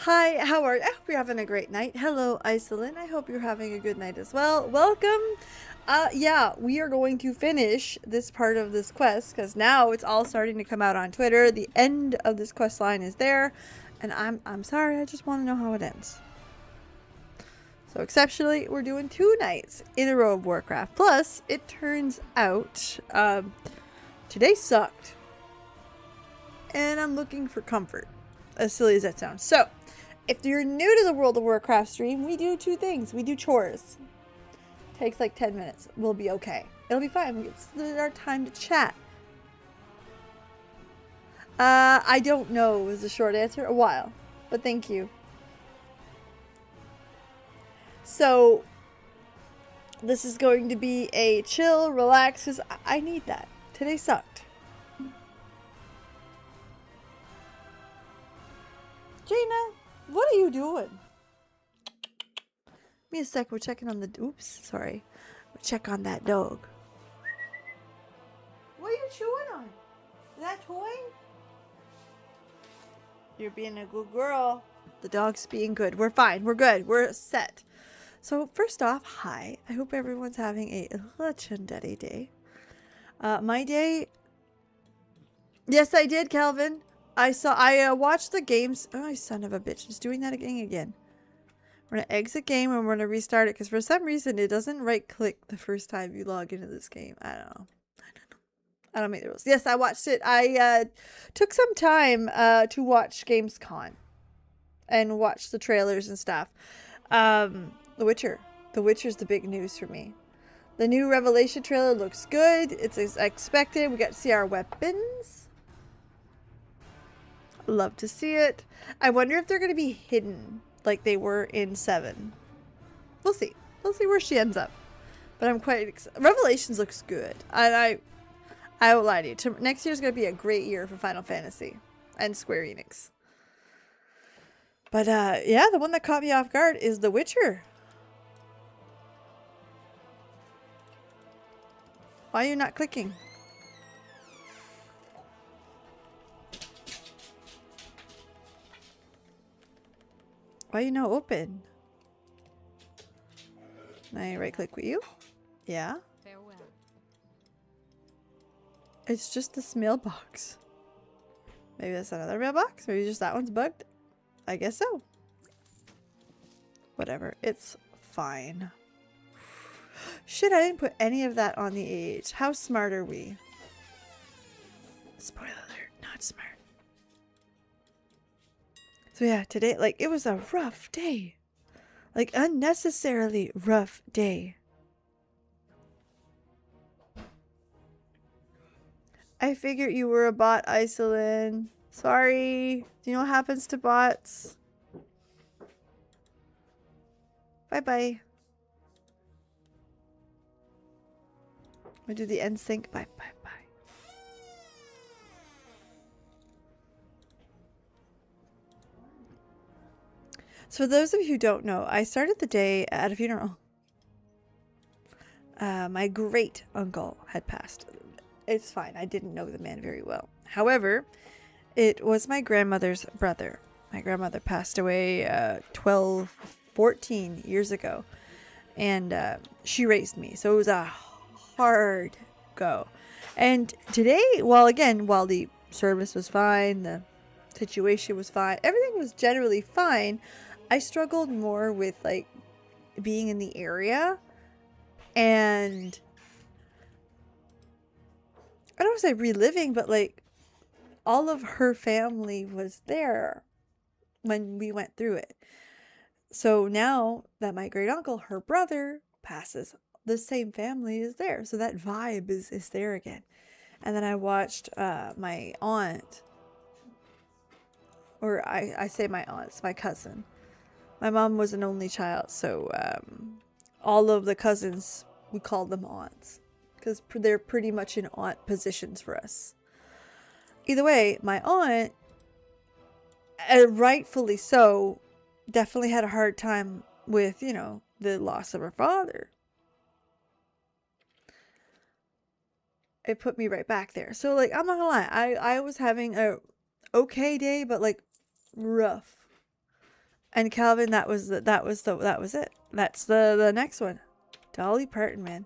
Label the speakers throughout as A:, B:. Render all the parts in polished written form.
A: Hi, how are you? I hope you're having a great night. Hello, Iselin. I hope you're having a good night as well. Welcome. Yeah, we are going to finish this part of this quest because now it's all starting to come out on Twitter. The end of this quest line is there, and I'm sorry. I just want to know how it ends. So exceptionally, we're doing 2 nights in a row of Warcraft. Plus, it turns out today sucked, and I'm looking for comfort. As silly as that sounds. So, if you're new to the World of Warcraft stream, we do 2 things. We do chores. Takes like 10 minutes. We'll be okay. It'll be fine. It's our time to chat. I don't know is the short answer. A while. But thank you. So, this is going to be a chill, relax, because I need that. Today sucked. Jaina, what are you doing? Give me a sec, we're checking on the... Oops, sorry. We'll check on that dog. What are you chewing on? Is that toy? You're being a good girl. The dog's being good. We're fine. We're good. We're set. So first off, hi. I hope everyone's having a legendary day. My day... Yes, I did, Calvin. I watched the games. Oh, son of a bitch. It's doing that again. We're going to exit game and we're going to restart it because for some reason it doesn't right click the first time you log into this game. I don't know. I don't make the rules. Yes, I watched it. I took some time to watch Gamescom and watch the trailers and stuff. The Witcher. The Witcher's the big news for me. The new Revelation trailer looks good. It's as expected. We got to see our weapons. Love to see it. I wonder if they're going to be hidden like they were in 7. We'll see. We'll see where she ends up. But I'm quite excited. Revelations looks good. I won't lie to you. Next year's going to be a great year for Final Fantasy and Square Enix. But yeah, the one that caught me off guard is The Witcher. Why are you not clicking? Why are you not open? Can I right click with you? Yeah.
B: Farewell.
A: It's just this mailbox. Maybe that's another mailbox? Maybe just that one's bugged? I guess so. Whatever. It's fine. Shit, I didn't put any of that on the age. How smart are we? Spoiler alert, not smart. So yeah, today, like, it was a rough day. Like, unnecessarily rough day. I figured you were a bot, Iselin. Sorry. Do you know what happens to bots? Bye-bye. I'm gonna do the end sync. Bye, bye, bye. So for those of you who don't know, I started the day at a funeral. My great uncle had passed. It's fine. I didn't know the man very well. However, it was my grandmother's brother. My grandmother passed away 14 years ago. And she raised me. So it was a hard go. And today, while the service was fine, the situation was fine, everything was generally fine, I struggled more with like being in the area, and I don't want to say reliving, but like all of her family was there when we went through it. So now that my great uncle, her brother, passes, the same family is there. So that vibe is there again. And then I watched my aunt, or I say my aunt, it's my cousin. My mom was an only child, so all of the cousins, we called them aunts. Because they're pretty much in aunt positions for us. Either way, my aunt, rightfully so, definitely had a hard time with, you know, the loss of her father. It put me right back there. So, like, I'm not gonna lie, I was having a okay day, but, like, rough. And Calvin, that was it. That's the next one. Dolly Parton, man.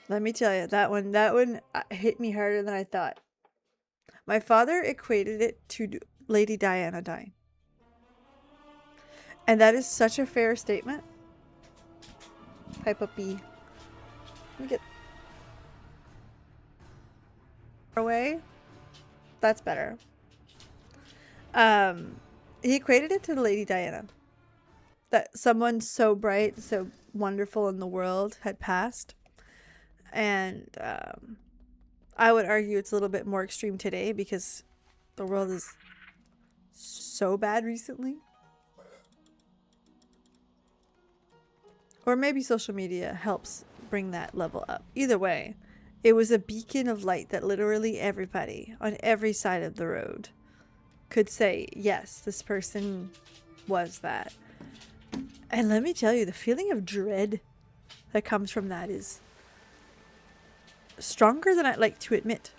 A: Let me tell you, that one hit me harder than I thought. My father equated it to Lady Diana dying. And that is such a fair statement. Hi, puppy. Let me get away. That's better. He equated it to Lady Diana. That someone so bright, so wonderful in the world had passed. And I would argue it's a little bit more extreme today because the world is so bad recently. Or maybe social media helps bring that level up. Either way, it was a beacon of light that literally everybody on every side of the road could say, yes, this person was that. And let me tell you, the feeling of dread that comes from that is stronger than I'd like to admit.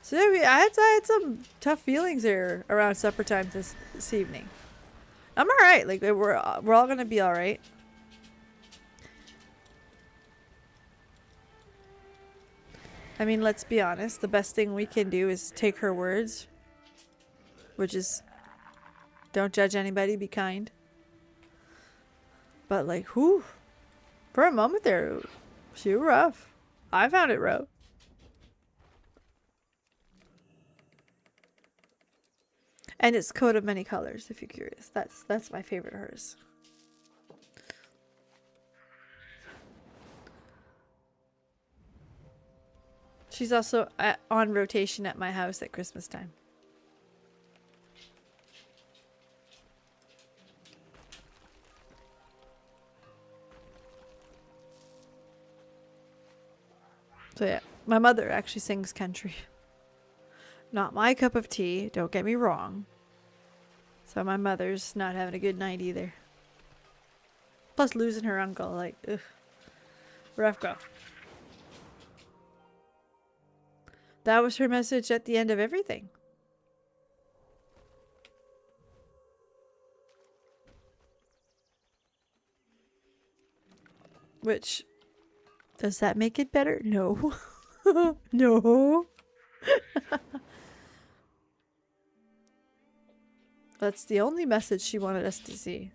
A: So I had some tough feelings there around supper time this evening. I'm all right. Like we're all gonna be all right. I mean, let's be honest. The best thing we can do is take her words, which is, don't judge anybody, be kind. But like, whew, for a moment there, she was rough. I found it rough. And it's coat of many colors, if you're curious. That's my favorite of hers. She's also on rotation at my house at Christmas time. So yeah, my mother actually sings country. Not my cup of tea, don't get me wrong. So my mother's not having a good night either. Plus losing her uncle, like, ugh. Rough go. That was her message at the end of everything. Which, does that make it better? No. No. That's the only message she wanted us to see.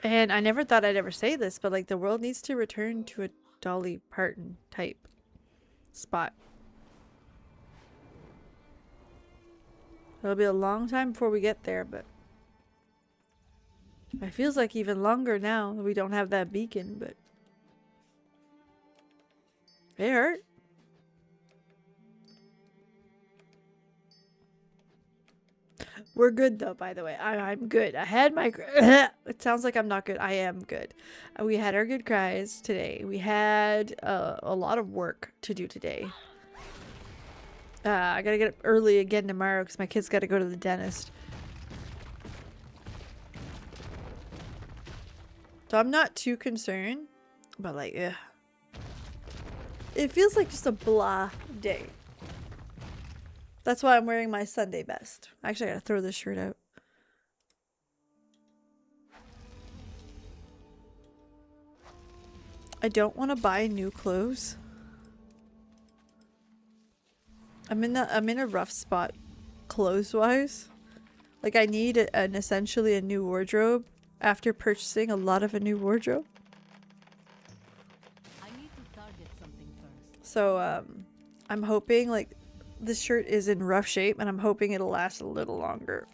A: And I never thought I'd ever say this, but like the world needs to return to a Dolly Parton type spot. It'll be a long time before we get there, but it feels like even longer now that we don't have that beacon, but it hurt. We're good though, by the way. I'm good. I had my it sounds like I'm not good. I am good. We had our good cries today. We had a lot of work to do today. I gotta get up early again tomorrow because my kids gotta go to the dentist. So I'm not too concerned, but like, ugh. It feels like just a blah day. That's why I'm wearing my Sunday best. Actually, I gotta throw this shirt out. I don't want to buy new clothes. I'm in a rough spot clothes-wise. Like I need essentially a new wardrobe after purchasing a lot of a new wardrobe.
B: I need to target something first.
A: So I'm hoping like this shirt is in rough shape and I'm hoping it'll last a little longer.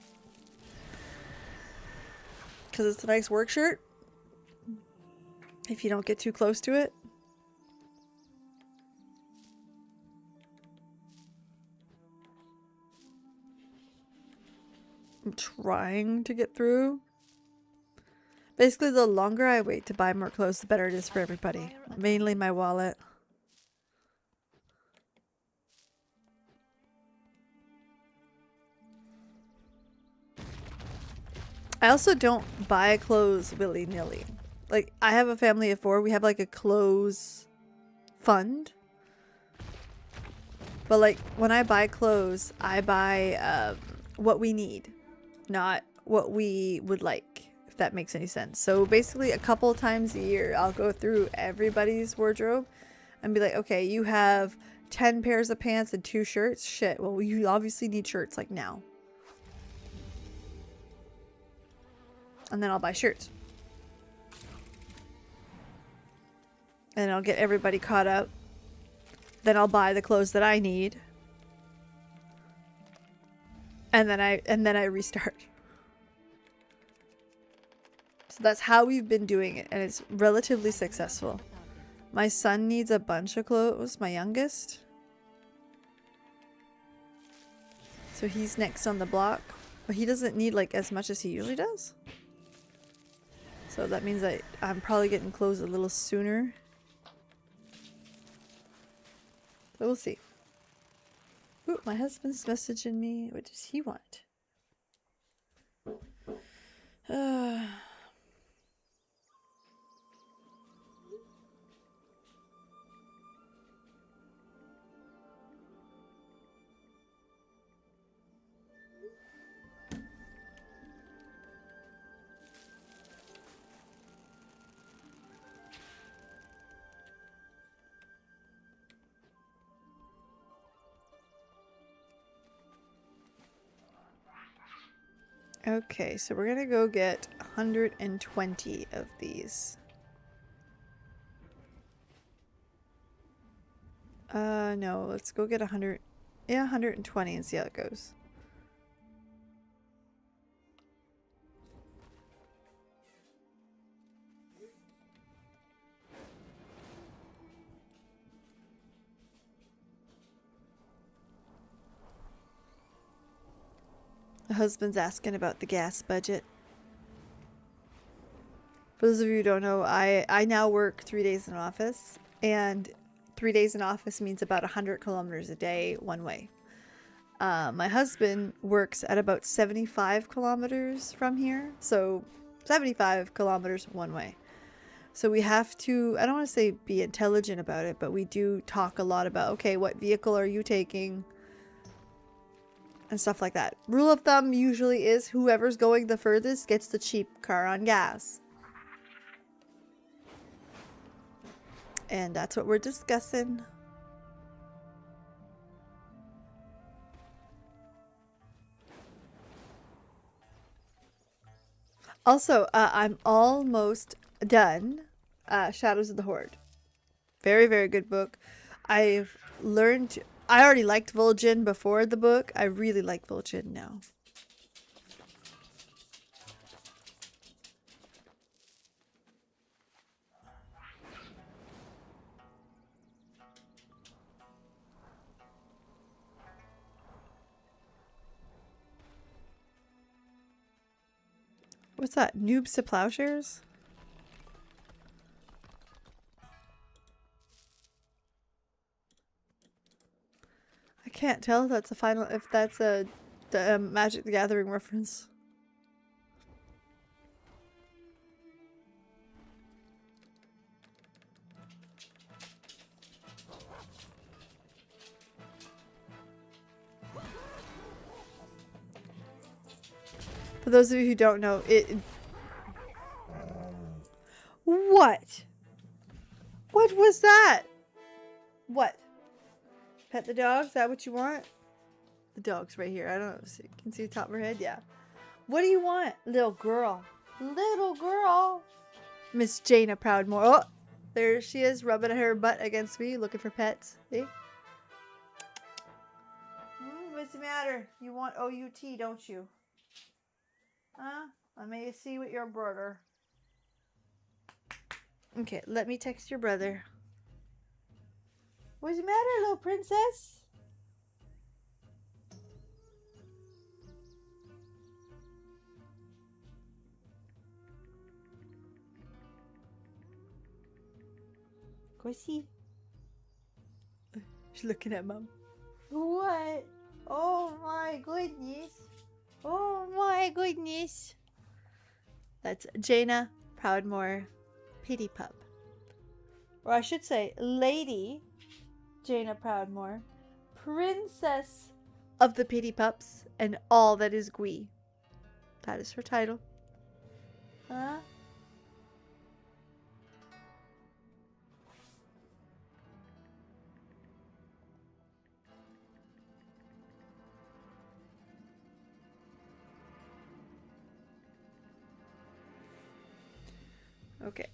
A: Cause it's a nice work shirt. If you don't get too close to it. I'm trying to get through. Basically, the longer I wait to buy more clothes, the better it is for everybody. Mainly my wallet. I also don't buy clothes willy-nilly. Like, I have a family of 4. We have like a clothes fund. But like, when I buy clothes, I buy what we need, not what we would like, if that makes any sense. So basically, a couple times a year, I'll go through everybody's wardrobe and be like, okay, you have 10 pairs of pants and 2 shirts. Shit, well, you obviously need shirts like now. And then I'll buy shirts. And I'll get everybody caught up. Then I'll buy the clothes that I need. And then I restart. So that's how we've been doing it, and it's relatively successful. My son needs a bunch of clothes, my youngest. So he's next on the block, but he doesn't need like as much as he usually does. So that means I'm probably getting clothes a little sooner. So we'll see. Ooh, my husband's messaging me. What does he want? Okay, so we're gonna go get 120 of these. No, let's go get 100. Yeah, 120 and see how it goes. The husband's asking about the gas budget. For those of you who don't know, I now work 3 days in office, and 3 days in office means about 100 kilometers a day one way. My husband works at about 75 kilometers from here, so 75 kilometers one way. So we have to, I don't want to say be intelligent about it, but we do talk a lot about, okay, what vehicle are you taking? And stuff like that. Rule of thumb usually is whoever's going the furthest gets the cheap car on gas. And that's what we're discussing. Also, I'm almost done Shadows of the Horde. Very, very good book. I've learned... I already liked Vol'jin before the book. I really like Vol'jin now. What's that? Noobs to Plowshares? I can't tell if that's a final, if that's the Magic the Gathering reference. For those of you who don't know, What? What was that? What? Pet the dog? Is that what you want? The dog's right here. I don't know if you can see the top of her head. Yeah. What do you want? Little girl. Little girl. Miss Jaina Proudmore. Oh, there she is, rubbing her butt against me, looking for pets. See? What's the matter? You want OUT, don't you? Huh? Let me see what your brother. Okay, let me text your brother. What's the matter, little princess? Go see. She's looking at Mom. What? Oh my goodness. Oh my goodness. That's Jaina Proudmoore Pity Pup. Or I should say, Lady Jaina Proudmoore, Princess of the Pity Pups and all that is Gwee. That is her title. Huh? Okay,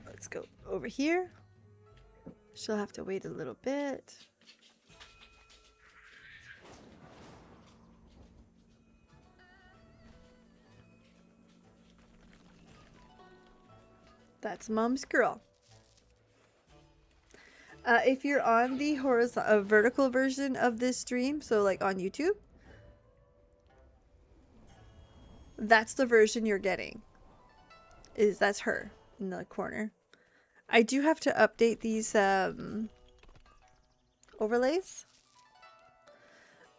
A: let's go over here. She'll have to wait a little bit. That's Mom's girl. If you're on the vertical version of this stream, so like on YouTube, that's the version you're getting. That's her in the corner. I do have to update these overlays.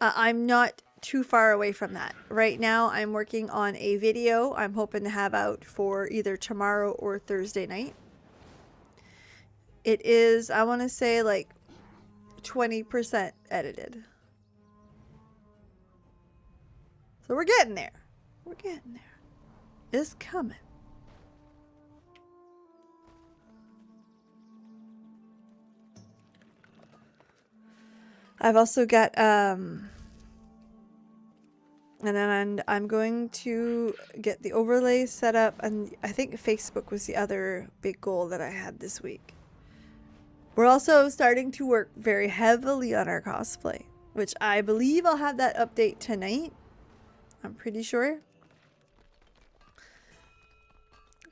A: I'm not too far away from that. Right now I'm working on a video I'm hoping to have out for either tomorrow or Thursday night. It is, I want to say, like 20% edited. So we're getting there. We're getting there. It's coming. I've also got and then I'm going to get the overlay set up, and I think Facebook was the other big goal that I had this week. We're also starting to work very heavily on our cosplay, which I believe I'll have that update tonight. I'm pretty sure.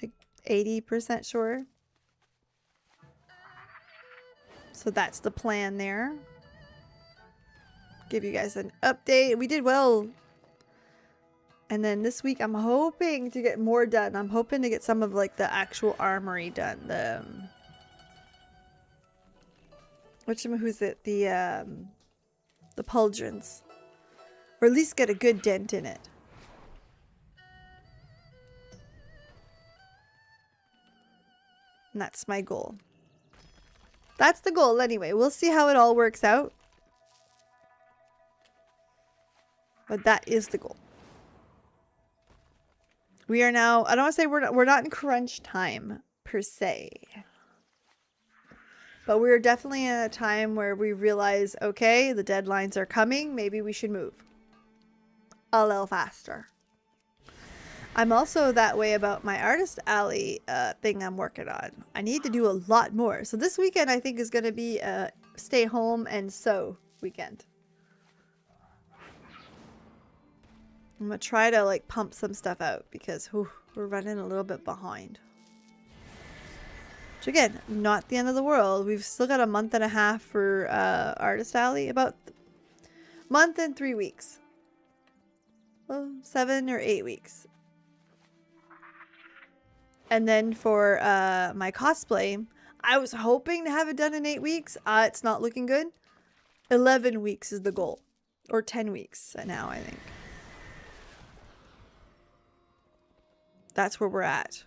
A: Like 80% sure. So that's the plan there. Give you guys an update. We did well. And then this week I'm hoping to get more done. I'm hoping to get some of like the actual armory done. The who's it? The pauldrons. Or at least get a good dent in it. And that's my goal. That's the goal anyway. We'll see how it all works out. But that is the goal. We are now, I don't want to say we're not in crunch time per se. But we're definitely in a time where we realize, okay, the deadlines are coming. Maybe we should move a little faster. I'm also that way about my Artist Alley thing I'm working on. I need to do a lot more. So this weekend I think is going to be a stay home and sew weekend. I'm going to try to like pump some stuff out because we're running a little bit behind. Which again, not the end of the world. We've still got a month and a half for Artist Alley. About a month and 3 weeks. Well, 7 or 8 weeks. And then for my cosplay, I was hoping to have it done in 8 weeks. It's not looking good. 11 weeks is the goal. Or 10 weeks now, I think. That's where we're at.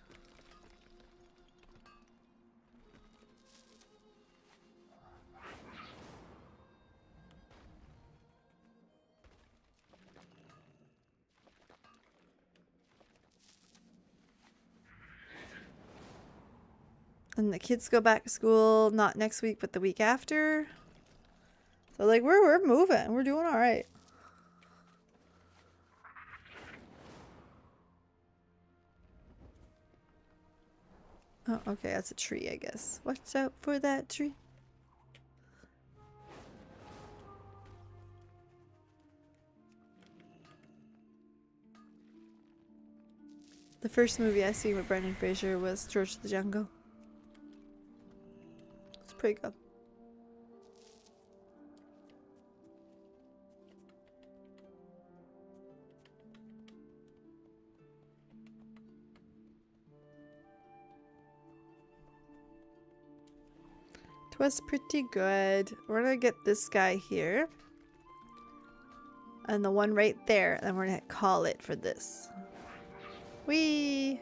A: And the kids go back to school not next week but the week after. So like we're moving. We're doing all right. Oh, okay, that's a tree, I guess. Watch out for that tree. The first movie I seen with Brendan Fraser was George of the Jungle. It's pretty good. It was pretty good. We're gonna get this guy here. And the one right there, and we're gonna call it for this. Whee!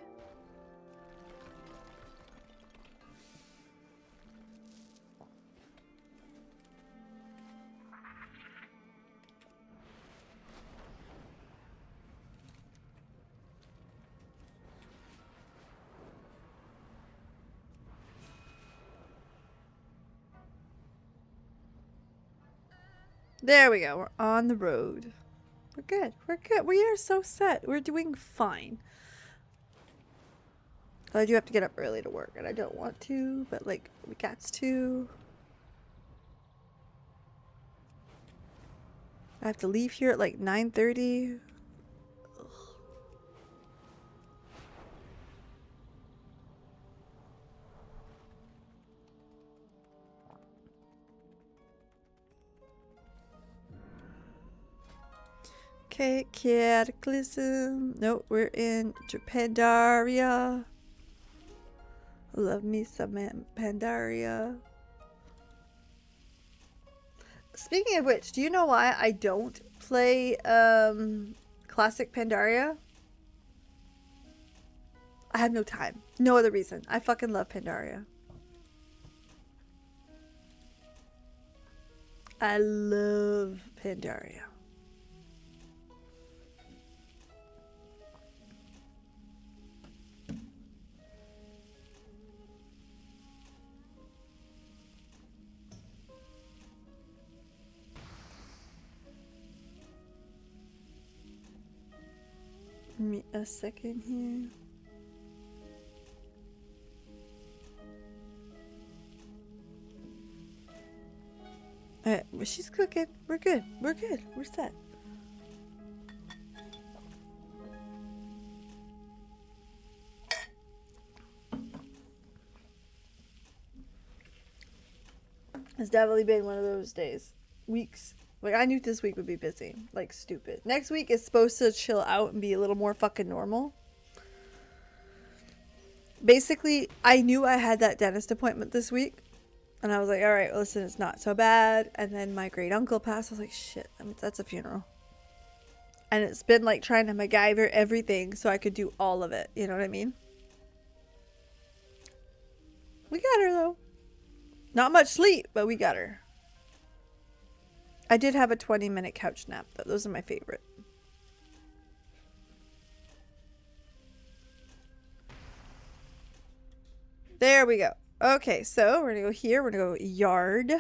A: There we go. We're on the road. We're good. We're good. We are so set. We're doing fine. I do have to get up early to work, and I don't want to, but like we got to. I have to leave here at like 9:30. Okay, Cataclysm. Nope, we're in Pandaria. Love me some Pandaria. Speaking of which, do you know why I don't play classic Pandaria? I have no time. No other reason. I fucking love Pandaria. I love Pandaria. Give me a second here. Alright, well, she's cooking. We're good. We're good. We're set. It's definitely been one of those days. Weeks. Like, I knew this week would be busy. Like, stupid. Next week is supposed to chill out and be a little more fucking normal. Basically, I knew I had that dentist appointment this week. And I was like, alright, listen, it's not so bad. And then my great uncle passed. I was like, shit, that's a funeral. And it's been like trying to MacGyver everything so I could do all of it. You know what I mean? We got her, though. Not much sleep, but we got her. I did have a 20-minute couch nap, though. Those are my favorite. There we go. Okay, so we're going to go here. We're going to go yard.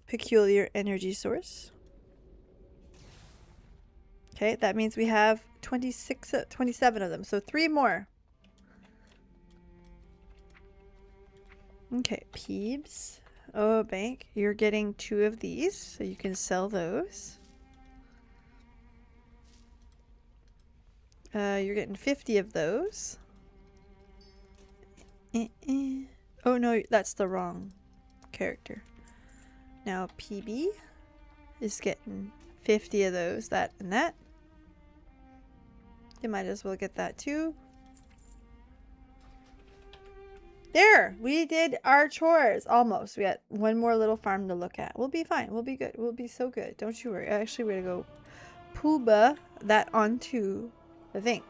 A: Peculiar energy source. Okay, that means we have 27 of them. So 3 more. Okay, Peebs. Oh, bank. You're getting 2 of these, so you can sell those. You're getting 50 of those. Oh, no, that's the wrong character. Now, PB is getting 50 of those, that and that. You might as well get that too. There, we did our chores almost. We got one more little farm to look at. We'll be fine. We'll be good. We'll be so good. Don't you worry. Actually, we're gonna go pooba that onto the thing,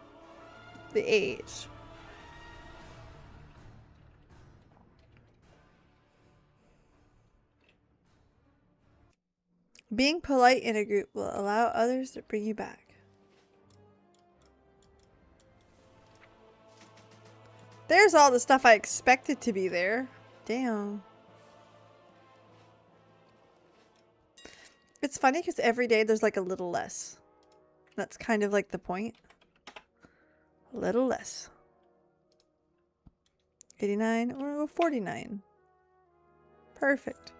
A: the age. Being polite in a group will allow others to bring you back. There's all the stuff I expected to be there. Damn. It's funny because every day there's like a little less. That's kind of like the point. A little less. 89 or 49. Perfect.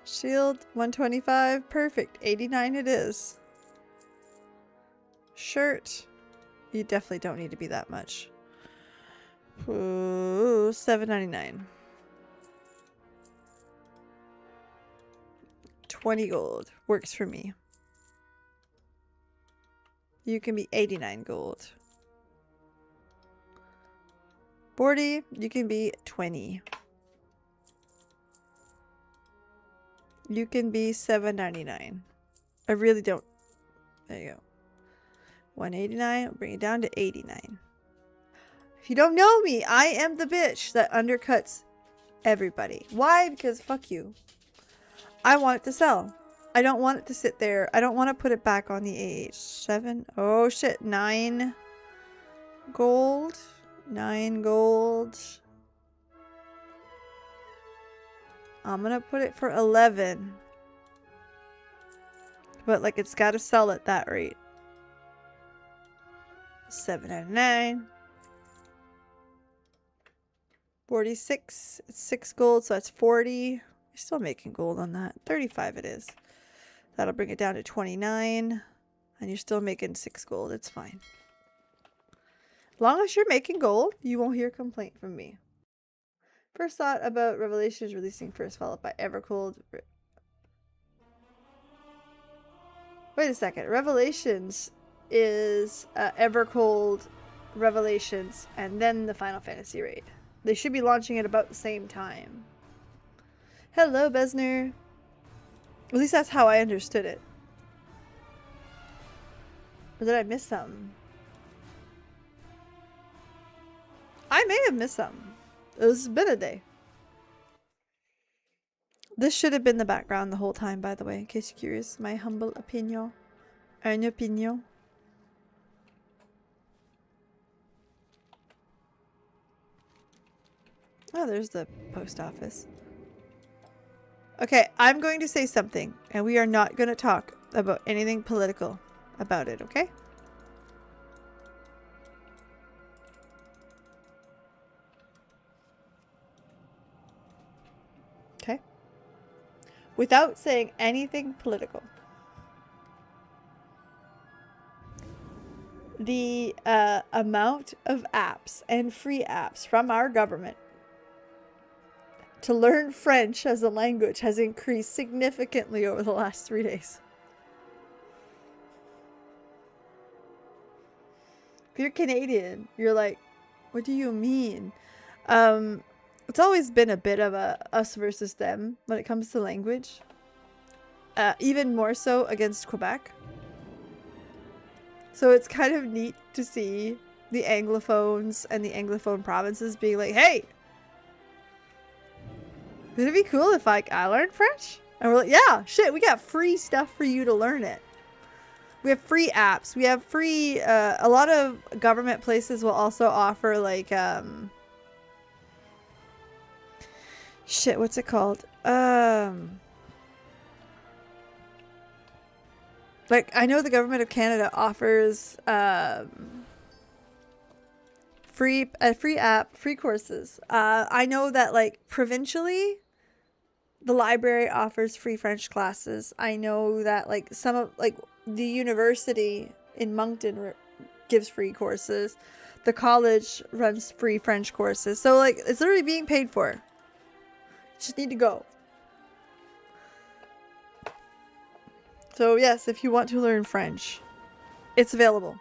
A: Shield 125. Perfect. 89 it is. Shirt. You definitely don't need to be that much. Ooh, $7.99. 20 gold. Works for me. You can be 89 gold. 40. You can be 20. You can be $7.99. I really don't. There you go. 189. We'll bring it down to 89. If you don't know me, I am the bitch that undercuts everybody. Why? Because fuck you. I want it to sell. I don't want it to sit there. I don't want to put it back on the AH. 7. Oh shit. 9 gold. 9 gold. I'm gonna put it for 11. But like it's gotta sell at that rate. 799. 46. It's 6 gold, so that's 40. You're still making gold on that. 35 it is. That'll bring it down to 29. And you're still making 6 gold. It's fine. As long as you're making gold, you won't hear a complaint from me. First thought about Revelations releasing first, followed by Evercold. Wait a second. Revelations is Evercold, Revelations, and then the Final Fantasy raid. They should be launching at about the same time. Hello, Besner. At least that's how I understood it. Or did I miss something? I may have missed something. It's been a day. This should have been the background the whole time, by the way, in case you're curious. My humble opinion. An opinion. Oh, there's the post office. Okay, I'm going to say something, and we are not going to talk about anything political about it, okay? Okay. Without saying anything political. The amount of apps and free apps from our government to learn French as a language has increased significantly over the last 3 days. If you're Canadian, you're like, what do you mean? It's always been a bit of a us versus them when it comes to language. Even more so against Quebec. So it's kind of neat to see the Anglophones and the Anglophone provinces being like, hey! Would it be cool if I learned French? And we're like, yeah, shit, we got free stuff for you to learn it. We have free apps. We have free, a lot of government places will also offer like, shit, what's it called? Like, I know the government of Canada offers free app, free courses. I know that like provincially, the library offers free French classes. I know that like some of like the university in Moncton gives free courses. The college runs free French courses. So like it's literally being paid for. You just need to go. So yes, if you want to learn French, it's available.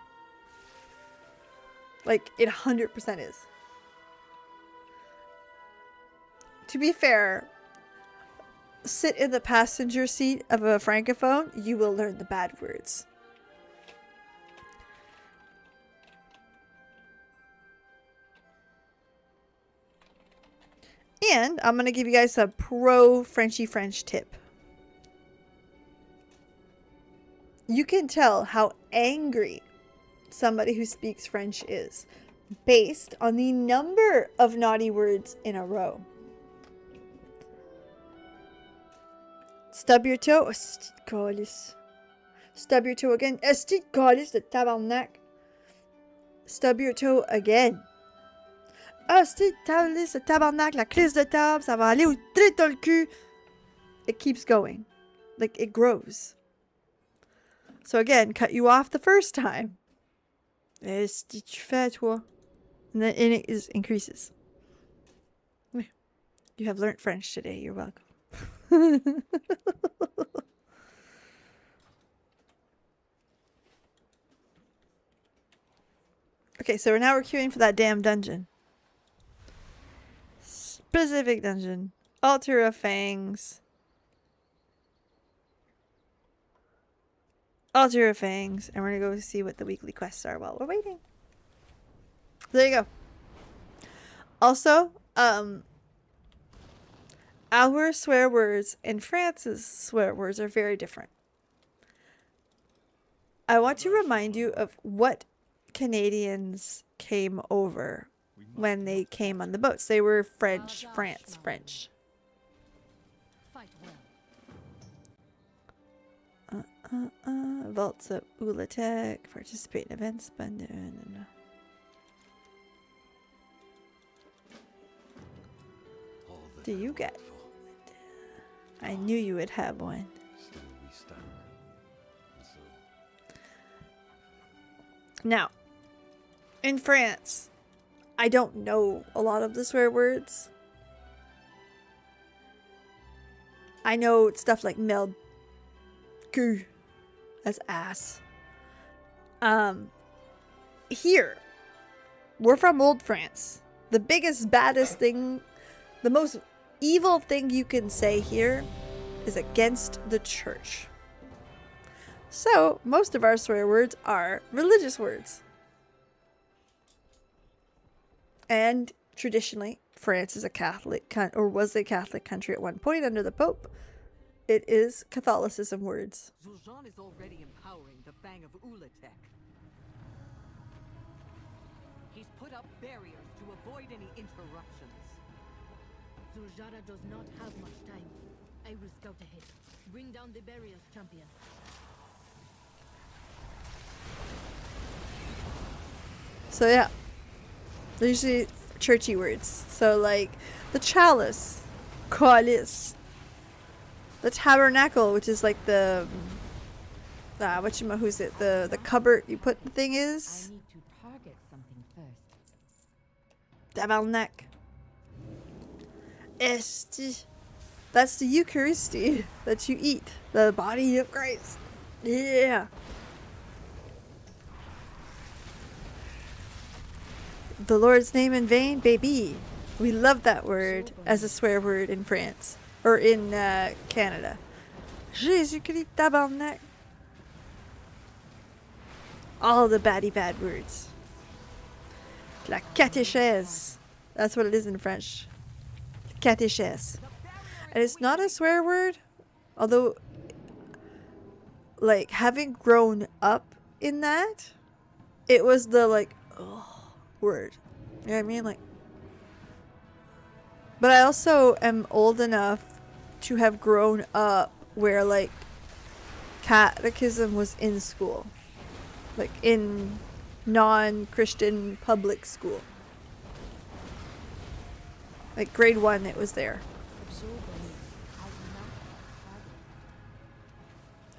A: Like, it 100% is. To be fair, sit in the passenger seat of a francophone, you will learn the bad words. And I'm going to give you guys a pro Frenchy French tip. You can tell how angry somebody who speaks French is based on the number of naughty words in a row. Stub your toe. Stub your toe again. De tabarnak. Stub your toe again. Tabarnak, la crise de table, ça va aller au trait dans le cul. It keeps going. Like, it grows. So again, cut you off the first time. Est-ce que tu fais, toi? And then it increases. You have learnt French today. You're welcome. Okay, so now we're queuing for that damn dungeon. Specific dungeon. Altar of Fangs. Altar of Fangs, and we're gonna go see what the weekly quests are while we're waiting. There you go. Also, our swear words and France's swear words are very different. I want to remind you of what Canadians came over when they came on the boats. They were French, French.
B: Fight well.
A: Vaults of Ulatek, participate in events, do you get? I knew you would have one.
C: Still we stand. And so
A: Now, in France, I don't know a lot of the swear words. I know stuff like merde, cul, that's ass. Here, we're from old France. The biggest, baddest thing, the most evil thing you can say here is against the church. So, most of our swear words are religious words. And traditionally, France is a Catholic, or was a Catholic country at one point under the Pope. It is Catholicism words.
D: Zul'Jan is already empowering the Fang of Ulatek. He's put up barriers to avoid any interruptions.
B: Zul'Jara does not have much time. I will scout ahead. Bring down the barriers, champion.
A: So yeah, they're usually churchy words. So like the chalice, chalice, the tabernacle, which is like the who's it? The cupboard you put the thing
B: I
A: is.
B: need to target something first.
A: Tabernacle. Esti. That's the Eucharisty that you eat, the body of Christ. Yeah. The Lord's name in vain, baby. We love that word as a swear word in France or in Canada. Jésus-Christ tabarnak. All the bad words. La catéchèse. That's what it is in French. Catéchèse. And it's not a swear word, although, like, having grown up in that, it was the, like, word. You know what I mean? Like, but I also am old enough to have grown up where, like, catechism was in school. Like, in non-Christian public school. Like, grade 1, it was there.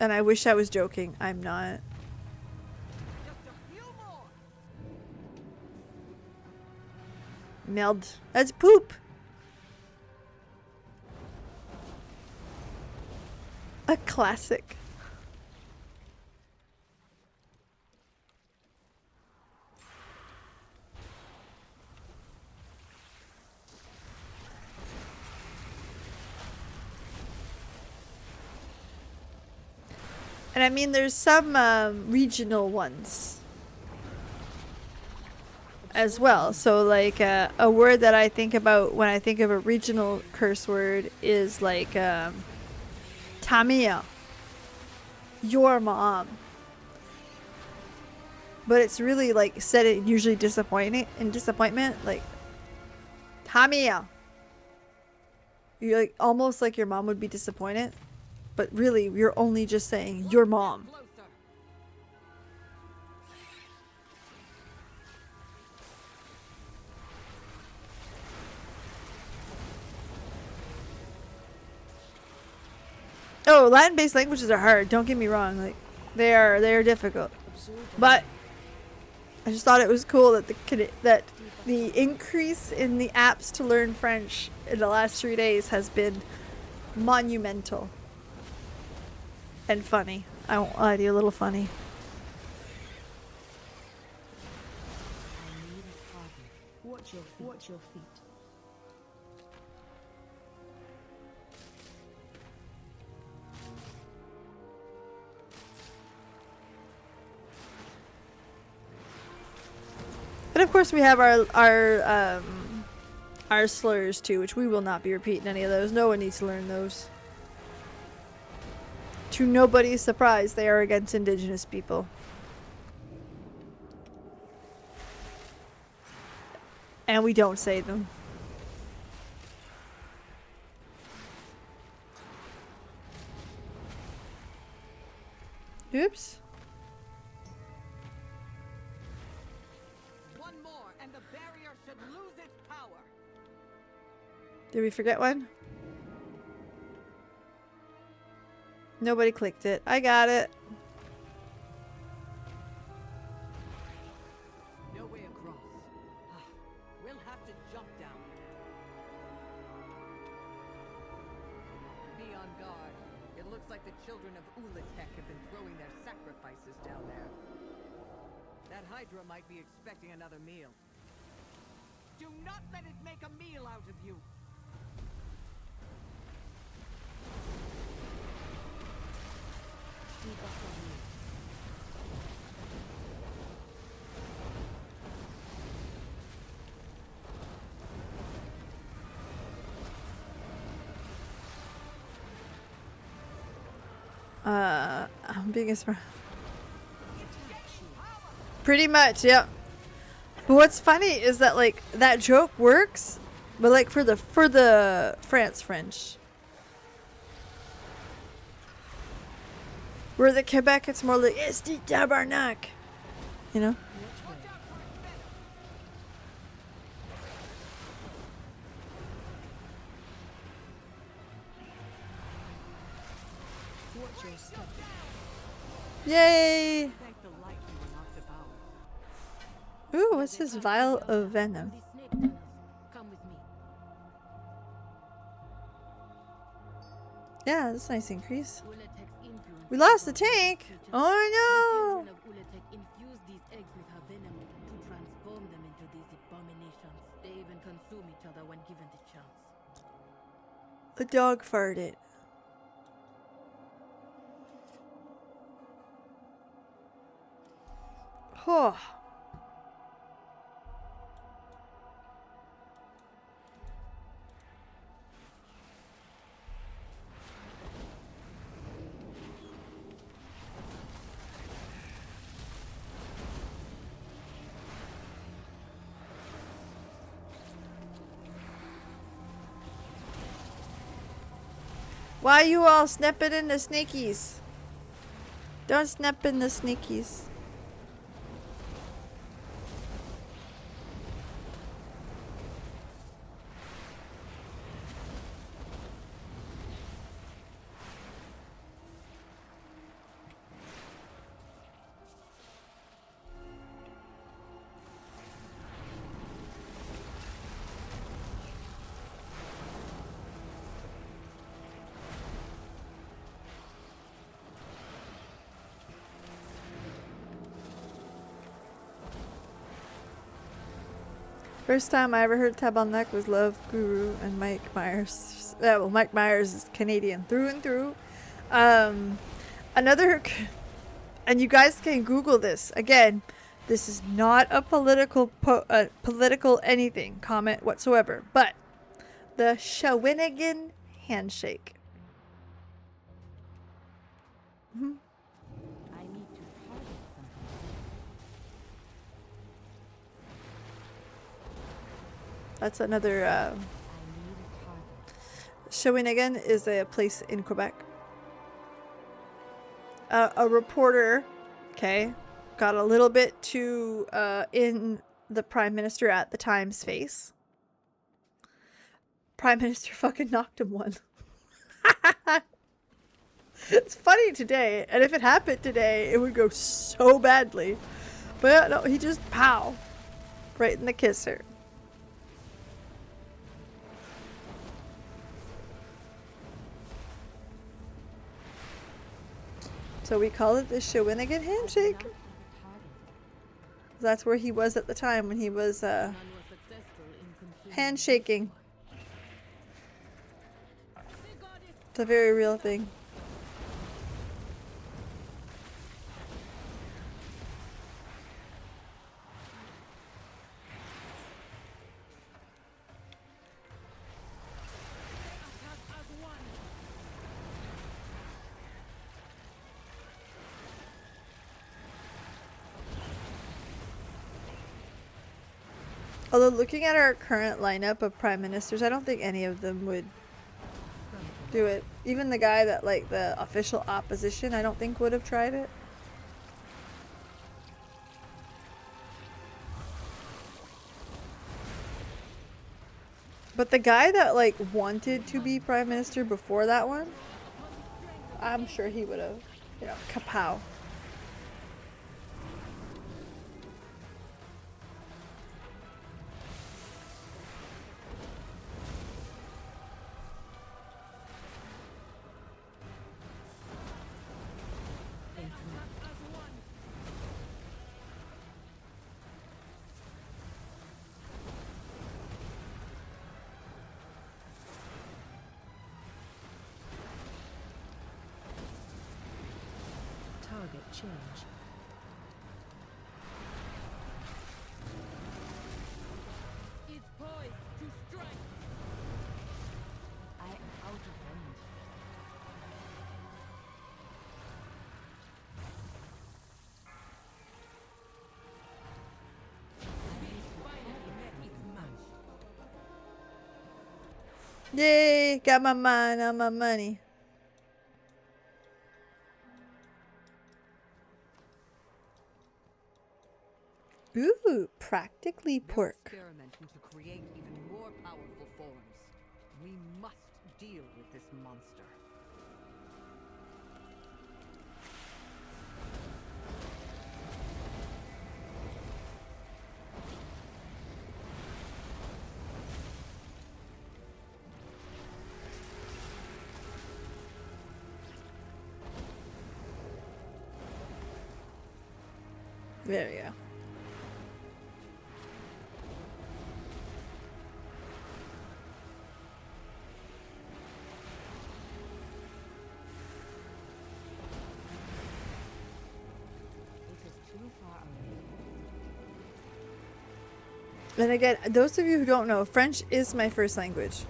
A: And I wish I was joking. I'm not.
D: Just a few more.
A: Meld. That's poop. A classic. And I mean, there's some regional ones as well. So, like, a word that I think about when I think of a regional curse word is like Tamia, your mom. But it's really like said it usually disappointment, like Tamia. You're like almost like your mom would be disappointed. But really, you're only just saying your mom.
D: Closer.
A: Oh, Latin-based languages are hard. Don't get me wrong. Like, they are difficult. But I just thought it was cool that the increase in the apps to learn French in the last 3 days has been monumental. And funny. I won't lie to you, a little funny.
B: I need a target. Watch your feet.
A: course, we have our slurs too, which we will not be repeating any of those. No one needs to learn those. To nobody's surprise, they are against indigenous people. And we don't say them. Oops.
D: One more, and the barrier should lose its power.
A: Did we forget one? Nobody clicked it. I got it.
D: No way across. We'll have to jump down. Be on guard. It looks like the children of Ulatek have been throwing their sacrifices down there. That Hydra might be expecting another meal. Do not let it make a meal out of you.
A: I'm being smart. Pretty much, yeah. But what's funny is that like that joke works, but like for the France French. Where the Quebec, it's more like it's the tabarnak, you know. Yay!
D: Thank the light you were not devoured.
A: Ooh, what's this vial of venom?
B: The snake tunnels. Come with me.
A: Yeah, that's a nice increase.
B: Ulatek's influence
A: We lost the
B: is above
A: tank.
B: creatures.
A: Oh
B: The
A: no!
B: children of Ulatek infused these eggs with her venom to transform them into these abominations. They even consume each other when given the chance.
A: The dog farted. Oh. Why you all snapping in the snakies? Don't snap in the snakies. First time I ever heard Tabarnak was Love Guru and Mike Myers. Well, Mike Myers is Canadian through and through. Another, and you guys can Google this. Again, this is not a political political anything comment whatsoever. But the Shawinigan handshake.
E: I need to target something.
A: That's another.
E: I need a target.
A: Shawinigan is a place in Quebec. A reporter, okay, got a little bit too in the Prime Minister at the time's face. Prime Minister fucking knocked him one. It's funny today, and if it happened today, it would go so badly. But yeah, no, he just pow, right in the kisser. So we call it the Shawinigan handshake.
E: Not have a target.
A: That's where he was at the time when he was
B: None was successful in consuming
A: handshaking.
B: They got it.
A: It's a very real thing. Although looking at our current lineup of prime ministers, I don't think any of them would do it. Even the guy that, like, the official opposition, I don't think would have tried it. But the guy that, like, wanted to be prime minister before that one, I'm sure he would have, you know, kapow.
E: Target change.
B: It's poised to strike.
E: I am out of range.
B: Finally met its match.
A: Yay! Got my mind on my money. Ooh, practically
D: They're
A: pork.
D: experimenting to create even more powerful forms. We must deal with this monster.
A: There we go.
E: It is too far away.
A: And again, those of you who don't know, French is my first language.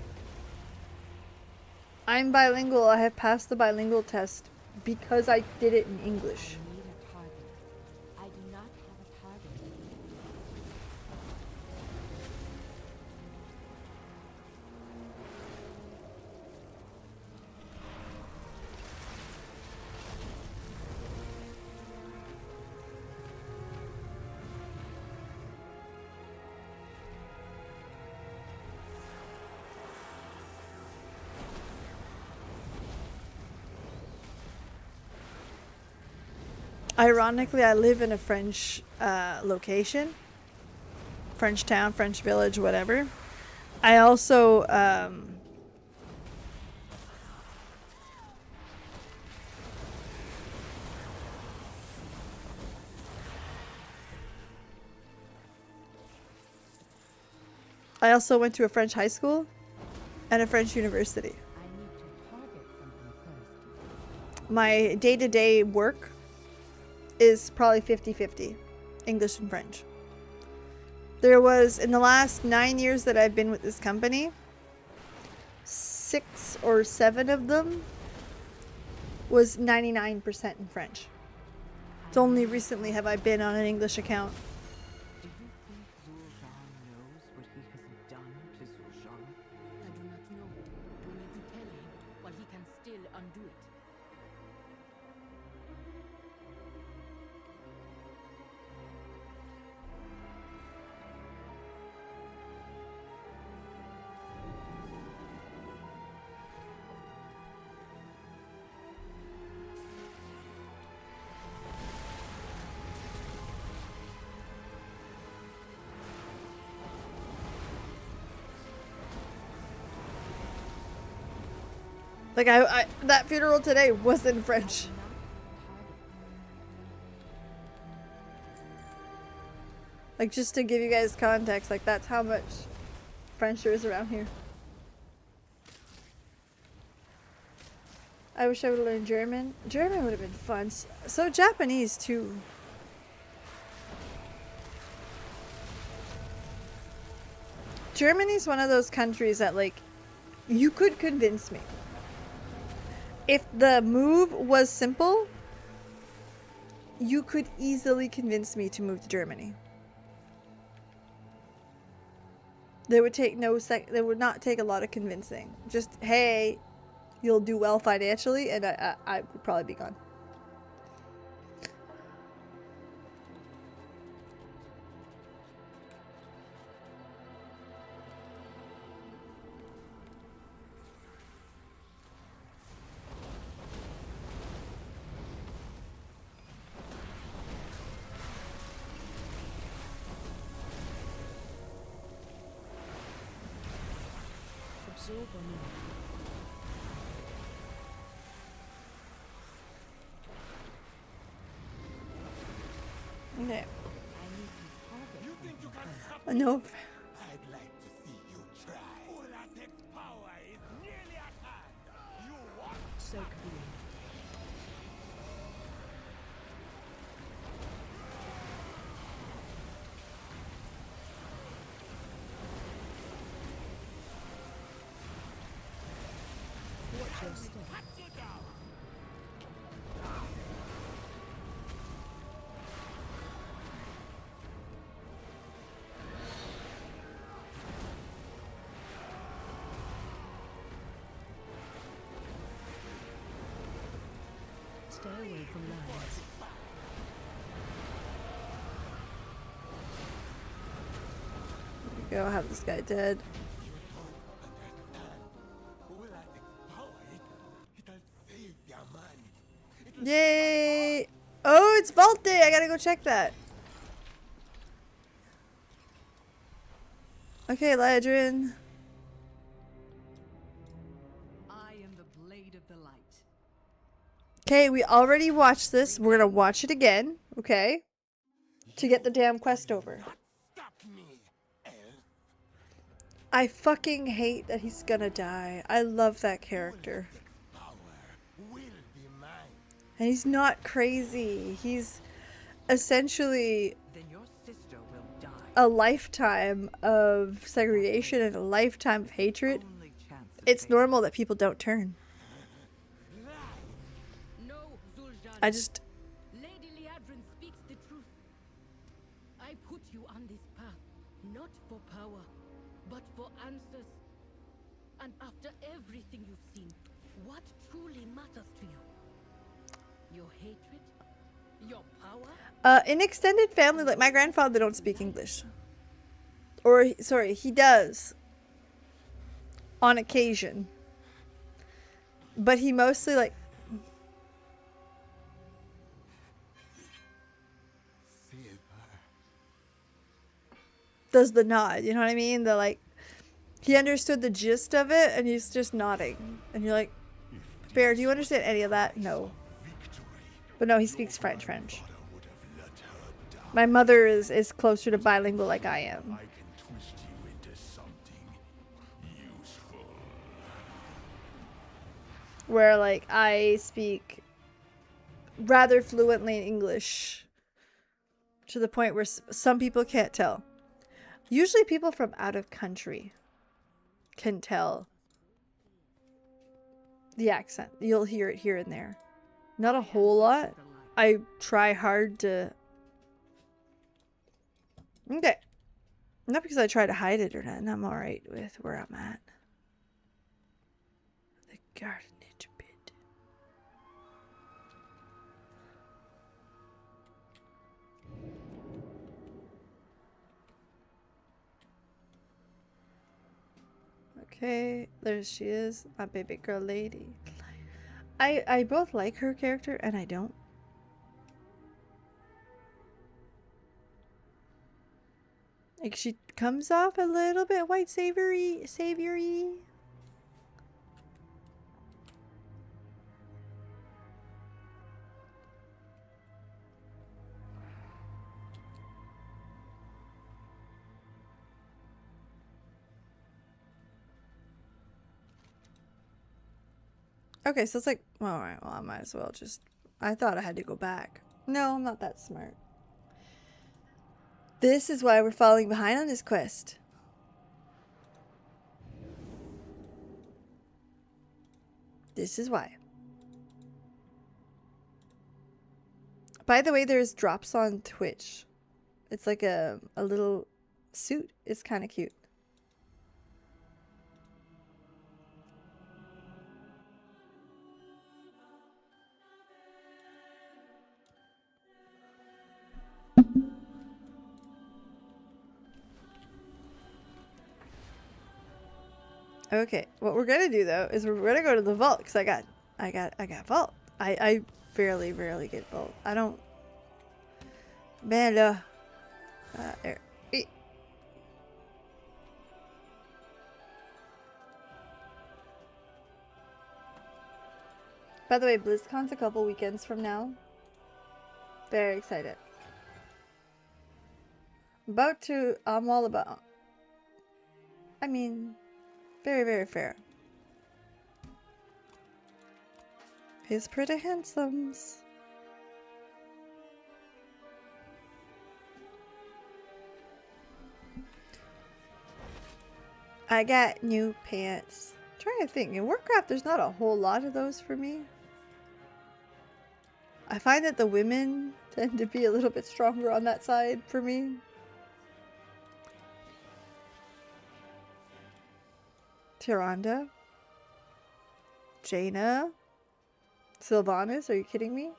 A: I'm bilingual. I have passed the bilingual test because I did it in English.
E: I need a target. I do not have a target.
A: Ironically, I live in a French location. French town, French village, whatever. I also went to a French high school and a French university.
E: I need to target something first.
A: My day-to-day work is probably 50-50 English and French. There was, in the last 9 years that I've been with this company, 6 or 7 of them was 99% in French. It's only recently have I been on an English account.
D: Do you think Zul'Jin knows what he has done to Zul'Jin?
B: I do not know. We need to tell him while he can still undo it.
A: Like I that funeral today was in French. Like, just to give you guys context, like that's how much French there is around here. I wish I would have learned German. German would have been fun. So Japanese too. Germany's one of those countries that, like, you could convince me. If the move was simple, you could easily convince me to move to Germany. They would take they would not take a lot of convincing. Just, hey, you'll do well financially, and I would probably be gone.
B: Absorb on me.
A: Okay.
E: I need to target
C: You think you can stop
A: No.
C: I'd like to see you try. Ulatek's power is nearly at hand. You what?
B: Soak being. Watch your step.
C: Cut you down.
B: Stay away from lions.
A: Go have this guy dead.
C: Ulatek's power, it'll save your man.
A: Yay! Oh, it's Vault Day! I gotta go check that. Okay, Ladrin.
D: I am the blade of the light.
A: Okay, we already watched this. We're gonna watch it again, okay? To get the damn quest over.
C: Stop me, elf.
A: I fucking hate that he's gonna die. I love that character.
C: Power will be mine.
A: And he's not crazy. He's essentially
D: Then your sister will die.
A: a lifetime of segregation and a lifetime of hatred.
D: Only chance of
A: It's
D: saving.
A: normal that people don't turn.
B: No, Zul'jin.
A: I just...
B: Lady Liadrin speaks the truth. I put you on this path, not for power, but for answers. And after everything you've seen, what truly matters to you? Your hatred? Your power?
A: in extended family, like my grandfather don't speak English. Or, sorry, he does. On occasion. But he mostly, like...
C: Save her.
A: does the nod, you know what I mean? The like, he understood the gist of it, and he's just nodding, and you're like, Bear, do you understand any of that? No.
C: Victory.
A: But no, he speaks French.
C: Father would have let her die.
A: My mother is closer to bilingual like I am.
C: I can twist you into something useful.
A: Where like I speak rather fluently in English to the point where some people can't tell. Usually people from out of country can tell the accent. You'll hear it here and there. Not a whole lot. I try hard to... Okay. Not because I try to hide it or nothing. I'm alright with where I'm at. The gardenage bit. Okay, there she is, my baby girl lady. I both like her character and I don't. Like she comes off a little bit white savoury. Okay, so it's like, well, alright, well, I might as well just... I thought I had to go back. No, I'm not that smart. This is why we're falling behind on this quest. This is why. By the way, there's drops on Twitch. It's like a little suit. It's kind of cute. Okay, what we're gonna do though is we're gonna go to the vault because I got vault. I rarely get vault. I don't. Man, er, eh. By the way, BlizzCon's a couple weekends from now. Very excited. I'm all about. I mean, very fair. He's pretty handsome. I got new pants. I'm trying to think. In Warcraft, there's not a whole lot of those for me. I find that the women tend to be a little bit stronger on that side for me. Tyrande? Jaina? Sylvanas? Are you kidding me?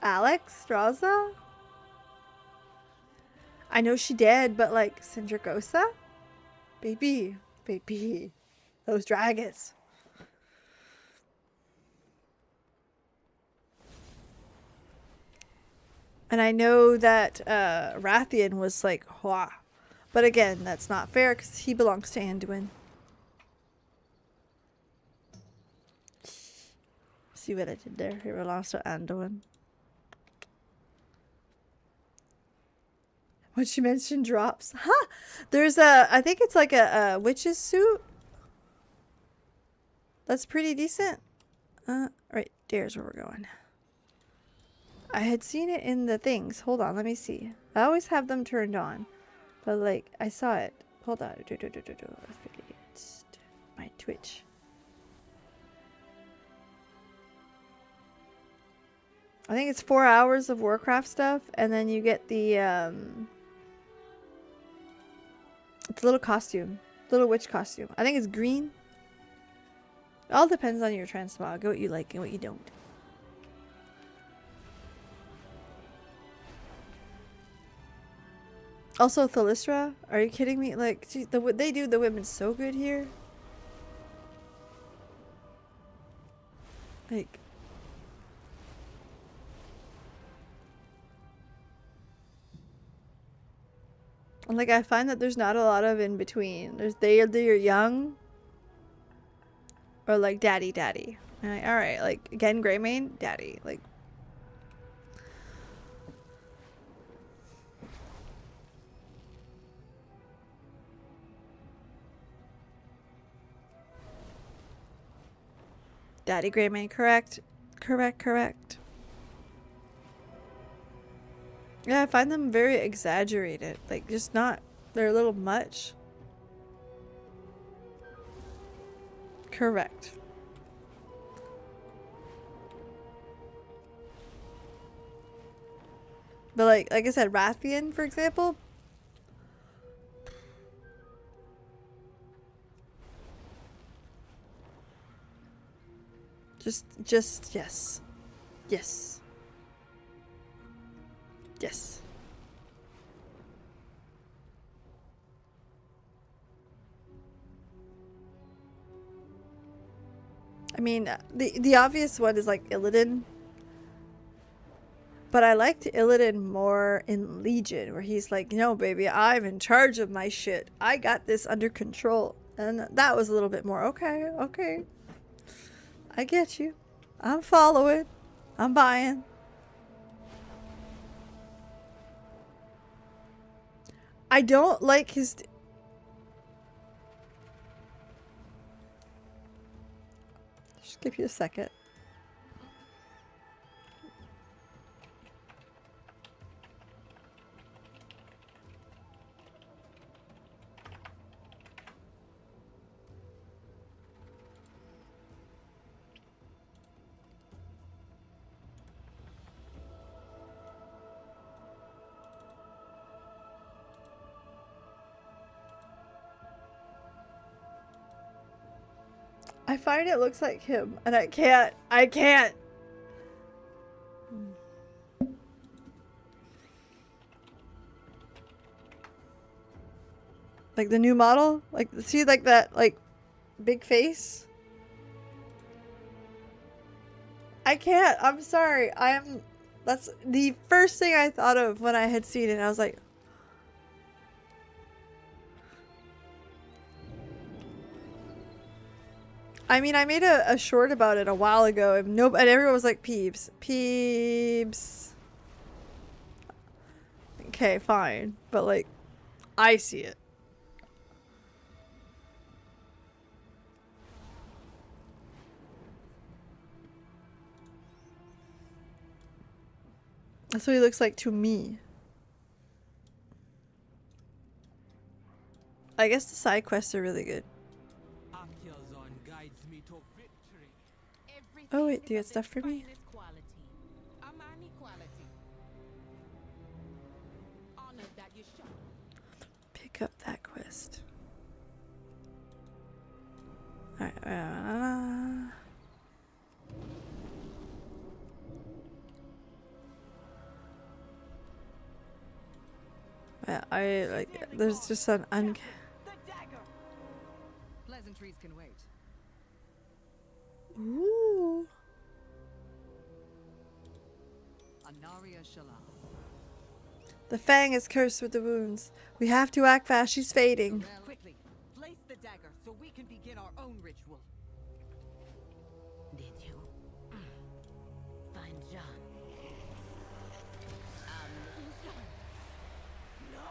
A: Alex? Straza? I know she dead, but like Syndragosa? Baby. Those dragons. And I know that Rathian was like, Hua. But again, that's not fair because he belongs to Anduin. See what I did there? He belongs to Anduin. When she mentioned drops. Huh! There's I think it's like a witch's suit. That's pretty decent. Right, there's where we're going. I had seen it in the things. Hold on, let me see. I always have them turned on. But like, I saw it. Hold on. It's my Twitch. I think it's 4 hours of Warcraft stuff. And then you get the, it's a little costume. Little witch costume. I think it's green. It all depends on your transmog. What you like and what you don't. Also, Thalysra, are you kidding me? Like, geez, they do the women so good here. Like, and like I find that there's not a lot of in between. There's they're young, or like daddy. And like, all right, like again, Greymane, daddy, like. Daddy Greymane, correct. Yeah, I find them very exaggerated. Like, just not... They're a little much. Correct. But like I said, Rathian, for example... Just, yes. Yes. Yes. I mean, the obvious one is like Illidan. But I liked Illidan more in Legion, where he's like, no, baby, I'm in charge of my shit. I got this under control. And that was a little bit more, okay. I get you. I'm following. I'm buying. I don't like his... Just give you a second. I find it looks like him, and I can't. Like the new model? Like, see, like that, like, big face? I can't. I'm sorry. That's the first thing I thought of when I had seen it. I was like, I mean, I made a short about it a while ago, and everyone was like, Peebs. Peebs. Okay, fine. But, like, I see it. That's what he looks like to me. I guess the side quests are really good.
C: Akyazon guides me to victory.
A: Oh wait, do you got stuff for me? Pick up that quest. Alright, yeah, I like. There's just an
D: The dagger. Pleasantries can wait.
A: Ooh.
D: Anaria Shalal.
A: The fang is cursed with the wounds. We have to act fast. She's fading.
D: Quickly, place the dagger so we can begin our own ritual.
B: Did you find John? John. No!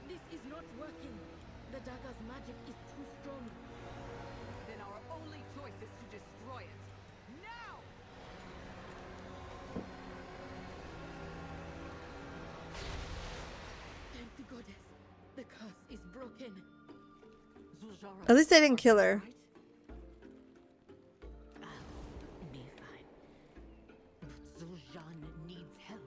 B: This is not working. The dagger's magic is too strong.
D: Then our only choice is to destroy it. Now!
B: Thank the goddess. The curse is broken.
D: Zuljara,
A: At least I didn't kill her.
D: right?
B: I'll be fine.
D: But Zul'Jan needs help.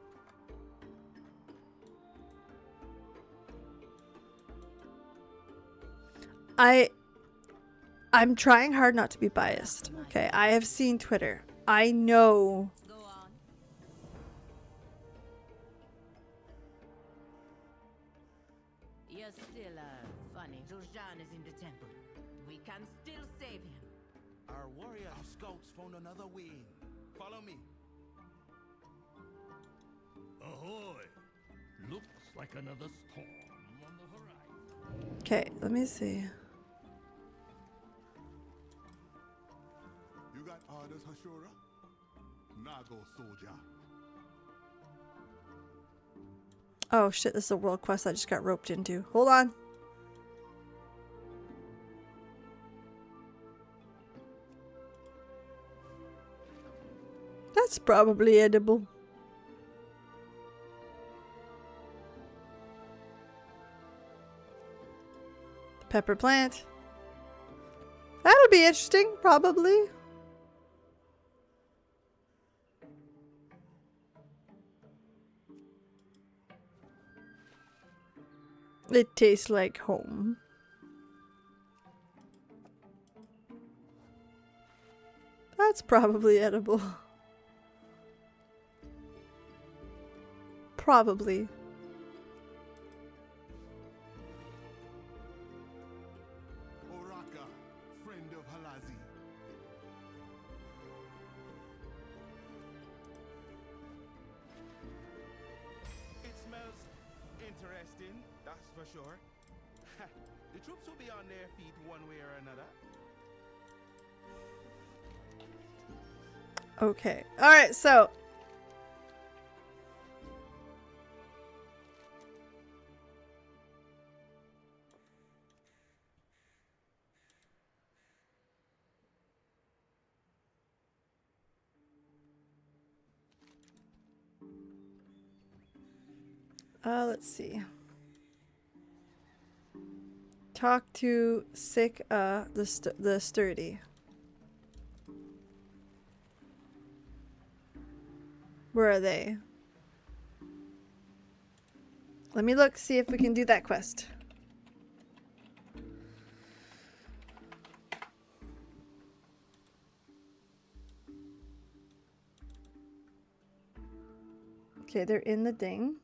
A: I'm trying hard not to be biased. Okay, I have seen Twitter. I know.
D: Go on.
B: You're still, funny. Zul'Jan is in the temple. We can still save him.
C: Our warrior scouts found another way in. Follow me.
F: Ahoy! Looks like another storm on the horizon.
A: Okay, let me see.
C: You got orders, Hashura? Nago soldier.
A: Oh shit, this is a world quest I just got roped into. Hold on. That's probably edible. The pepper plant. That'll be interesting, probably. It tastes like home. That's probably edible. Probably.
C: Oraka, friend of Halazi. It smells interesting, that's for sure. The troops will be on their feet one way or another.
A: Okay. Alright, so. Let's see. Talk to sick, the sturdy. Where are they? Let me look, see if we can do that quest. Okay, they're in the thing.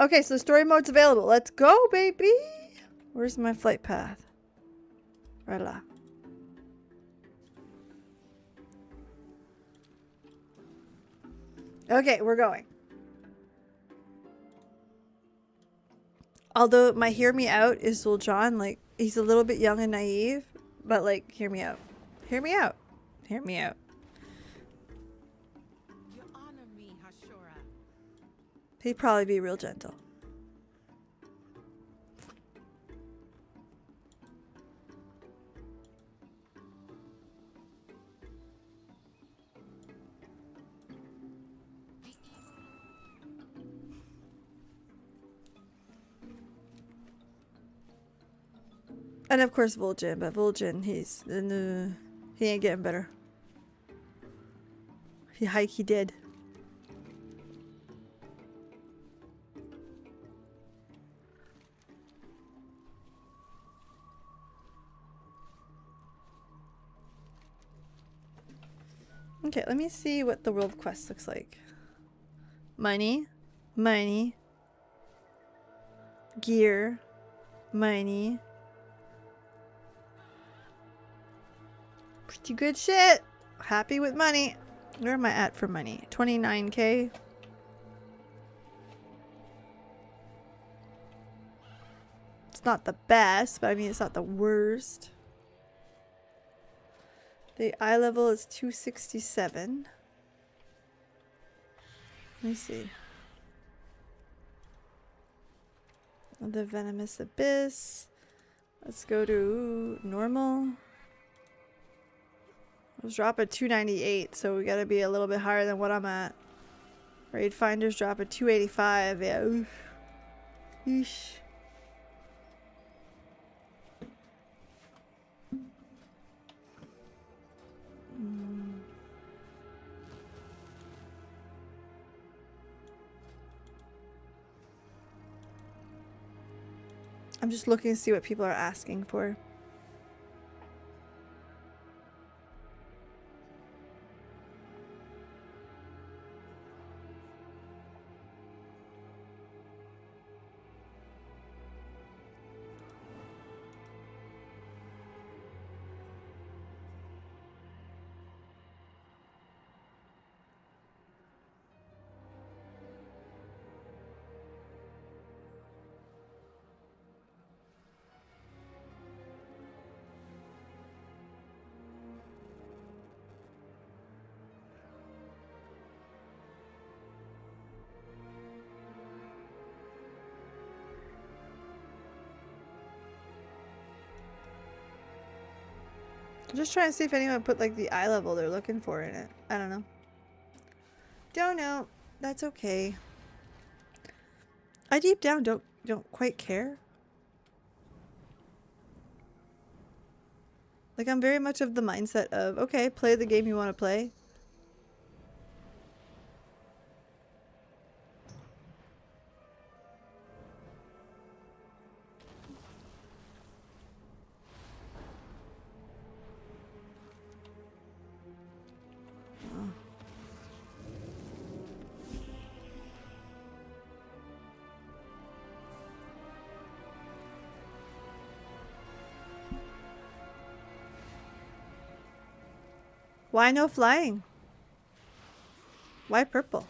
A: Okay, so story mode's available. Let's go, baby. Where's my flight path? Right là. Okay, we're going. Although my hear me out is Zul'Jan, like, he's a little bit young and naive, but like, hear me out. Hear me out. Hear me out.
D: You honor me, Hashura.
A: He'd probably be real gentle. And of course Vol'jin, but Vol'jin, he ain't getting better. He did. Okay, let me see what the world quest looks like. Money, money, gear, money. Pretty good shit. Happy with money. Where am I at for money? 29k. It's not the best, but I mean it's not the worst. The eye level is 267. Let me see. The venomous abyss. Let's go to normal. Let's drop at 298, so we gotta be a little bit higher than what I'm at. Raid finders drop at 285. Yeah. Oof. Yeesh. I'm just looking to see what people are asking for. I'm just trying to see if anyone put like the eye level they're looking for in it. I don't know. Don't know. That's okay. I deep down don't quite care. Like I'm very much of the mindset of okay, play the game you want to play. Why no flying? Why purple?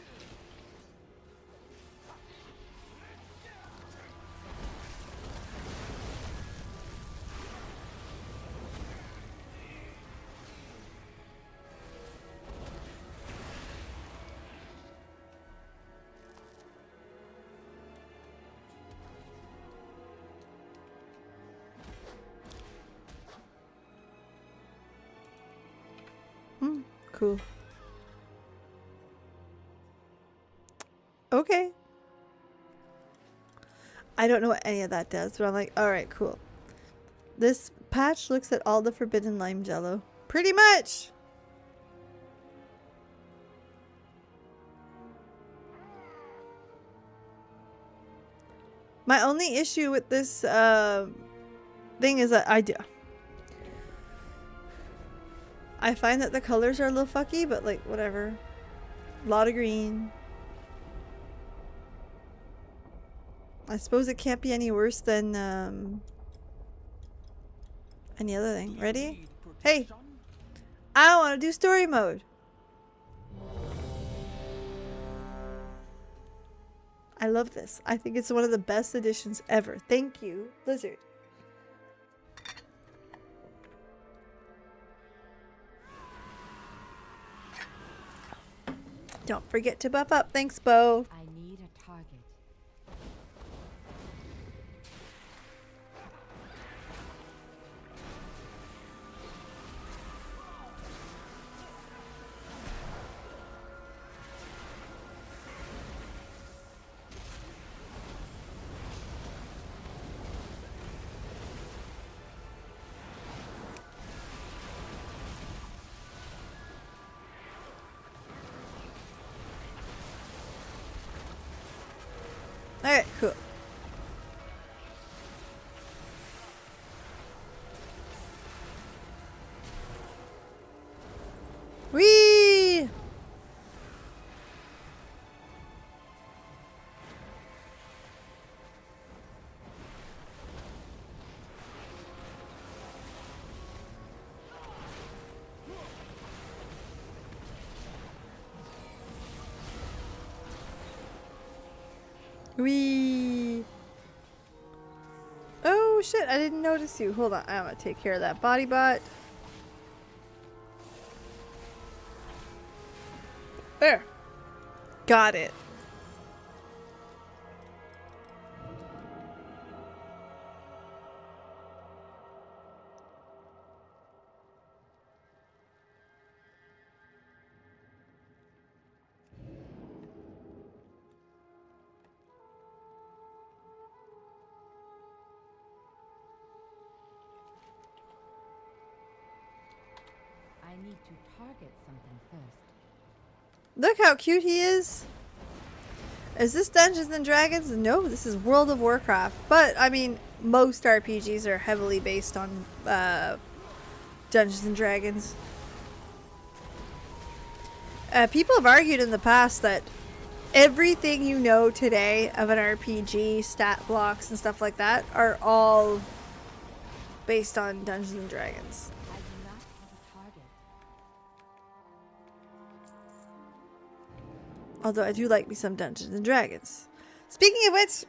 A: Cool. Okay. I don't know what any of that does, but I'm like, alright, cool. This patch looks at all the forbidden lime jello. Pretty much! My only issue with this thing is that I find that the colors are a little fucky, but like, whatever. A lot of green. I suppose it can't be any worse than any other thing. Ready? Hey! I don't want to do story mode. I love this. I think it's one of the best additions ever. Thank you, Blizzard. Don't forget to buff up. Thanks, Bo.
E: I need a target.
A: Alright, cool. Whee! Whee! Oh shit, I didn't notice you. Hold on, I'm gonna take care of that body bot. There. Got it.
E: I need to target something first.
A: Look how cute he is. Is this Dungeons and Dragons? No, this is World of Warcraft. But, I mean, most RPGs are heavily based on Dungeons and Dragons. People have argued in the past that everything you know today of an RPG, stat blocks and stuff like that, are all based on Dungeons and Dragons.
E: I do not have a target.
A: Although I do like me some Dungeons and Dragons. Speaking of which,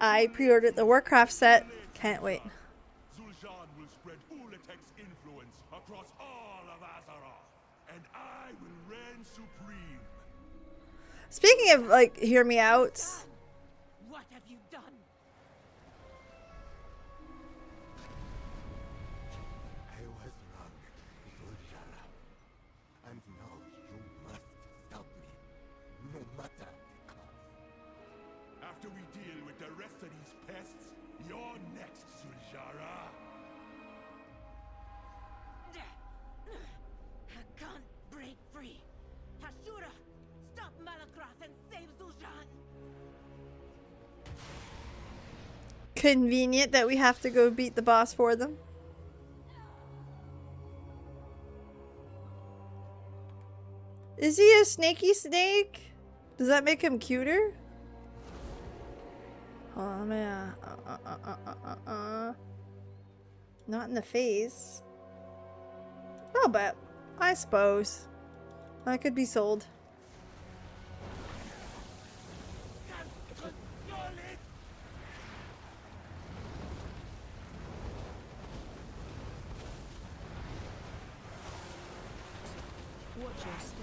A: I pre-ordered the Warcraft set. Can't wait.
C: Zul'Shan will spread Ulatek's influence across all of Azeroth, and I will reign supreme.
A: Speaking of, like, hear me out.
B: What have you done?
G: I was wrong, Zul'Shara. And now you must stop me, no matter the cost.
C: After we deal with the rest of these pests, you're next, Zul'Shara.
B: I can't break free. Hashura, stop Malakras and save Zul'Shan.
A: Convenient that we have to go beat the boss for them. Is he a snaky snake? Does that make him cuter? Oh man. Not in the face. Oh, but I suppose I could be sold.
E: Watch your step.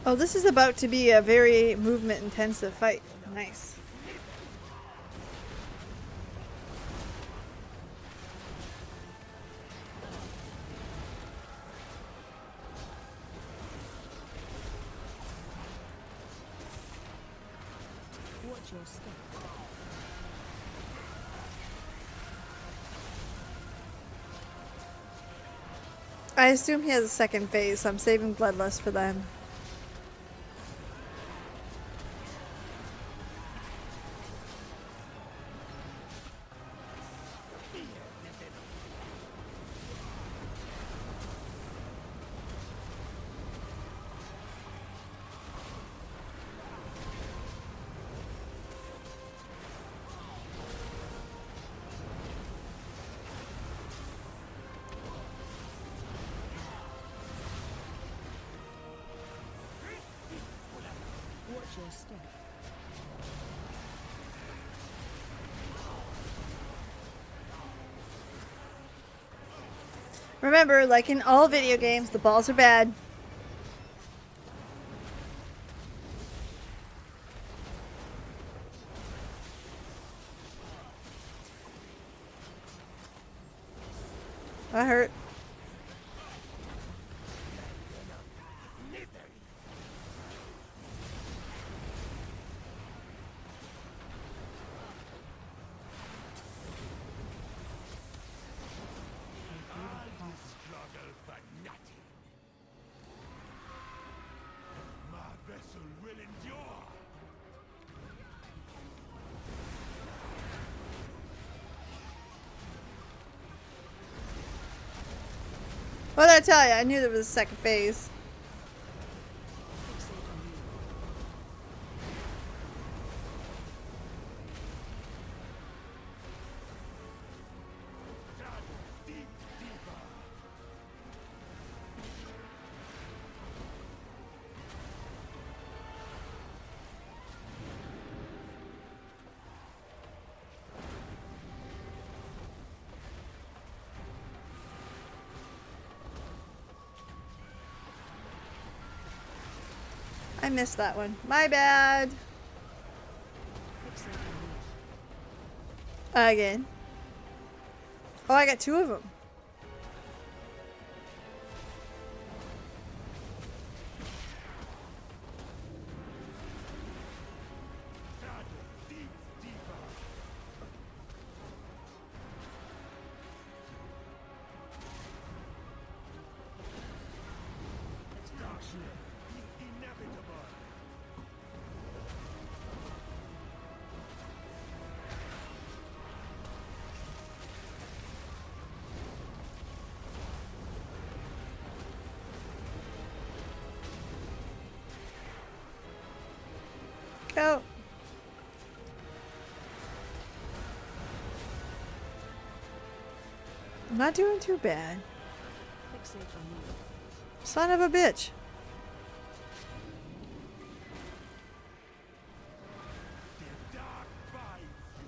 A: Oh, this is about to be a very movement intensive fight. Nice.
E: Watch your step.
A: I assume he has a second phase, so I'm saving Bloodlust for them.
E: step.
A: Remember, like in all video games, the balls are bad. That hurt.
F: Struggle for nothing. My vessel will endure.
A: What did I tell you? I knew there was a second phase.
F: Deep, deeper.
A: I missed that one. My bad. Again. Oh, I got two of them.
F: Deep, deeper. Destruction is inevitable.
A: Go. I'm not doing too bad. Son of a bitch.
F: The dark binds you.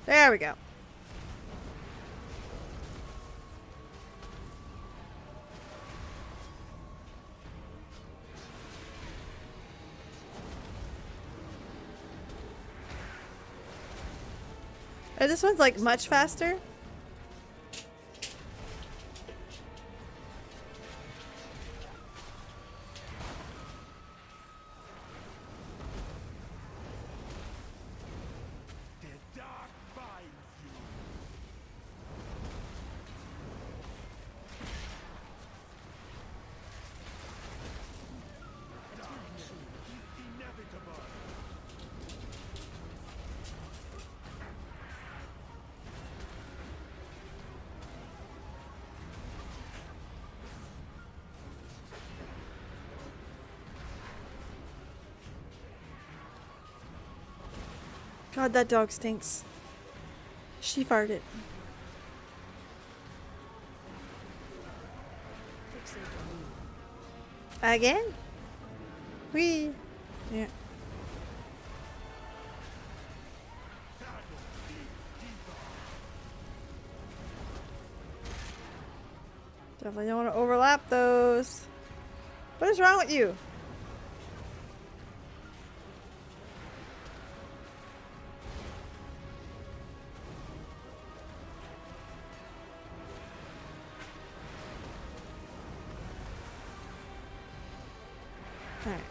A: There we go. Oh, this one's like much faster.
F: The dark binds you. Darkness is inevitable.
A: God, that dog stinks. She farted. Again? Wee. Yeah. Definitely don't want to overlap those. What is wrong with you? Alright.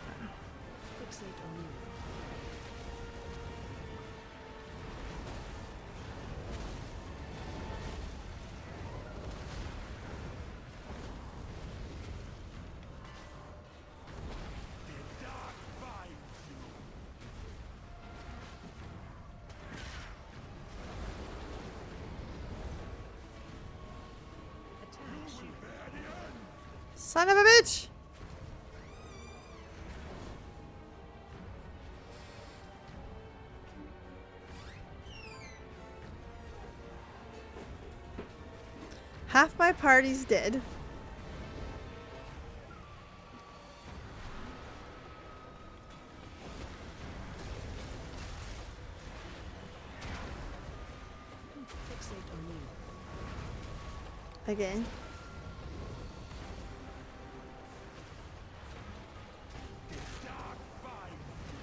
F: The dark binds you.
A: Son of a bitch! half my party's dead.
B: Fixate on me.
A: Again.
F: The dark binds you.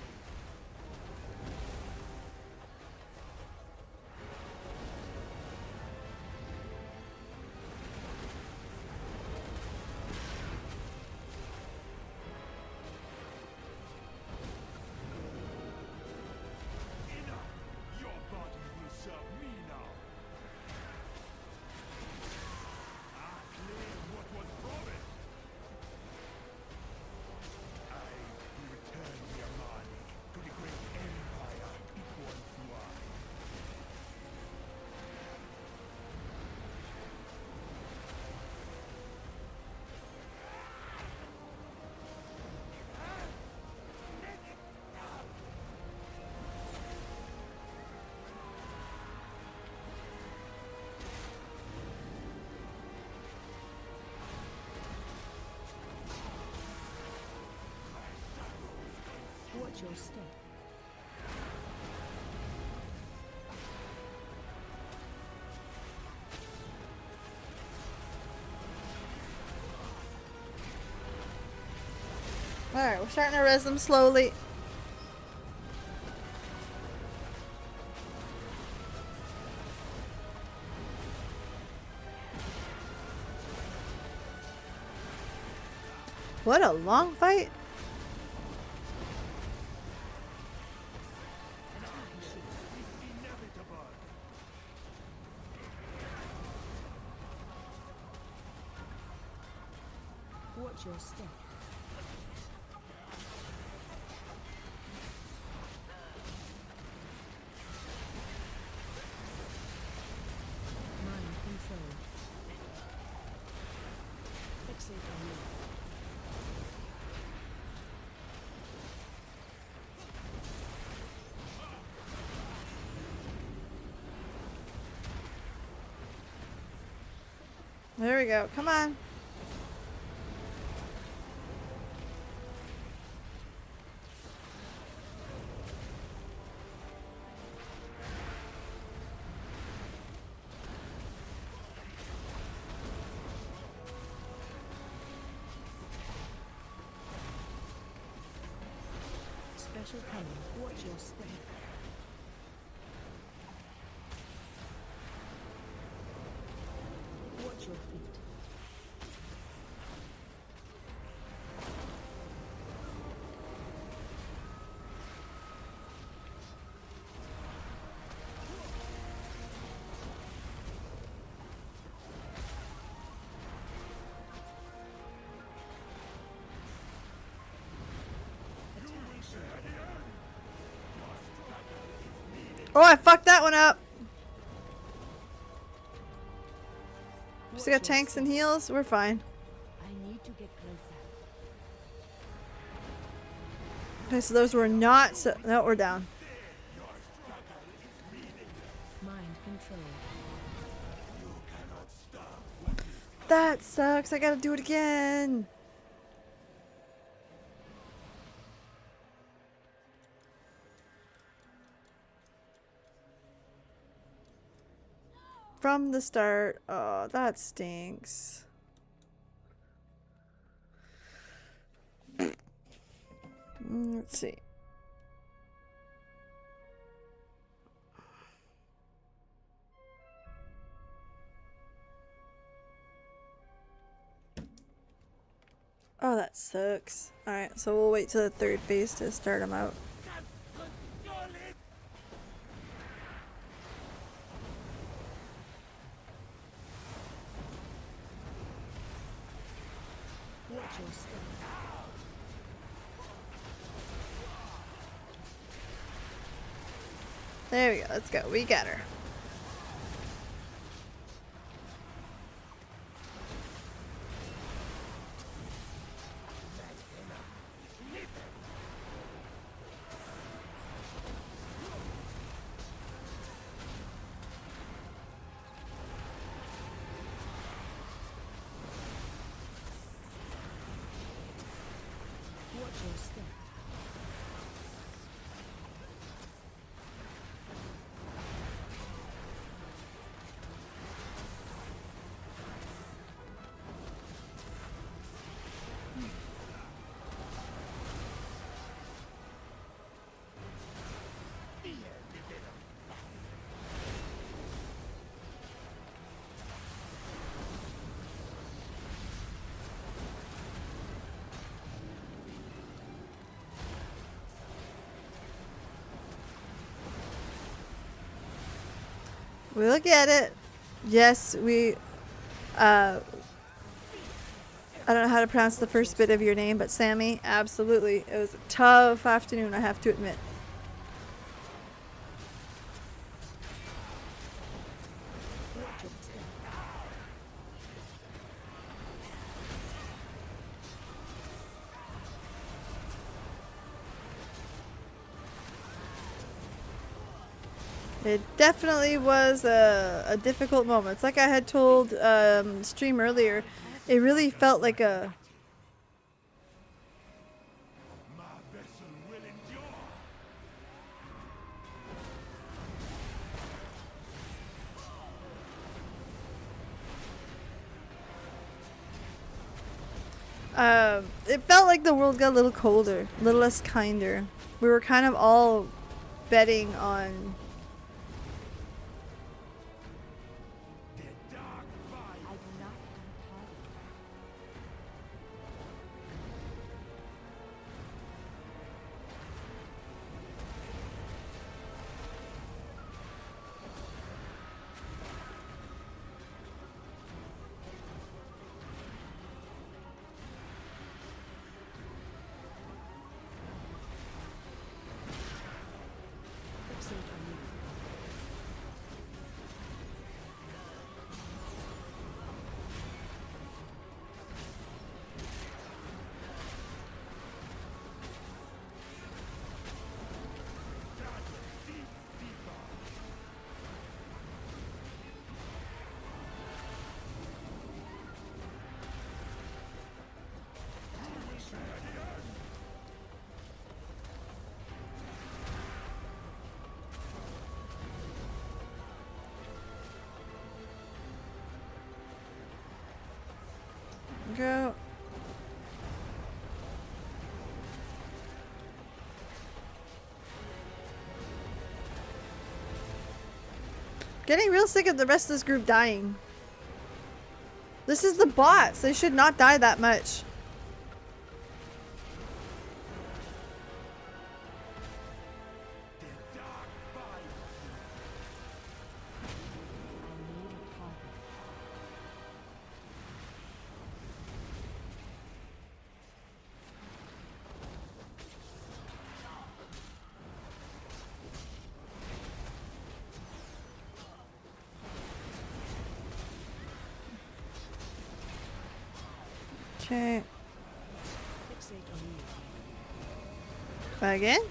F: Enough! Your body will serve me now. I claim what was promised. I will return Yamani to the great empire it once was.
B: Watch your step.
A: Alright, we're starting to res them slowly. What a long fight.
F: Inevitable.
B: Watch your step. Mind control. Fixate on me.
A: There we go. Come on.
B: Special coming. Watch your step. Watch your feet.
A: Oh, I fucked that one up. Still got tanks and heals. We're fine.
B: I need to get closer.
A: Okay, so those were not. So no, we're down.
B: Mind control.
A: That sucks. I gotta do it again. From the start. Oh, that stinks. Let's see. Oh, that sucks. Alright, so we'll wait till the third phase to start them out.
B: Watch your step.
A: There we go. Let's go. We got her.
E: your step.
A: We'll get it. Yes, we. I don't know how to pronounce the first bit of your name, but Sammy, absolutely. It was a tough afternoon, I have to admit. It definitely was a difficult moment. It's like I had told stream earlier. It really felt like a
F: My vessel will endure.
A: it felt like the world got a little colder, a little less kinder. We were kind of all betting on
F: The dark fight.
E: I do not have target. Fixate on me.
A: go. Getting real sick of the rest of this group dying. This is the bots. They should not die that much.
F: The dark fight.
E: I need a target.
A: Okay.
E: Fixate on me.
A: Again?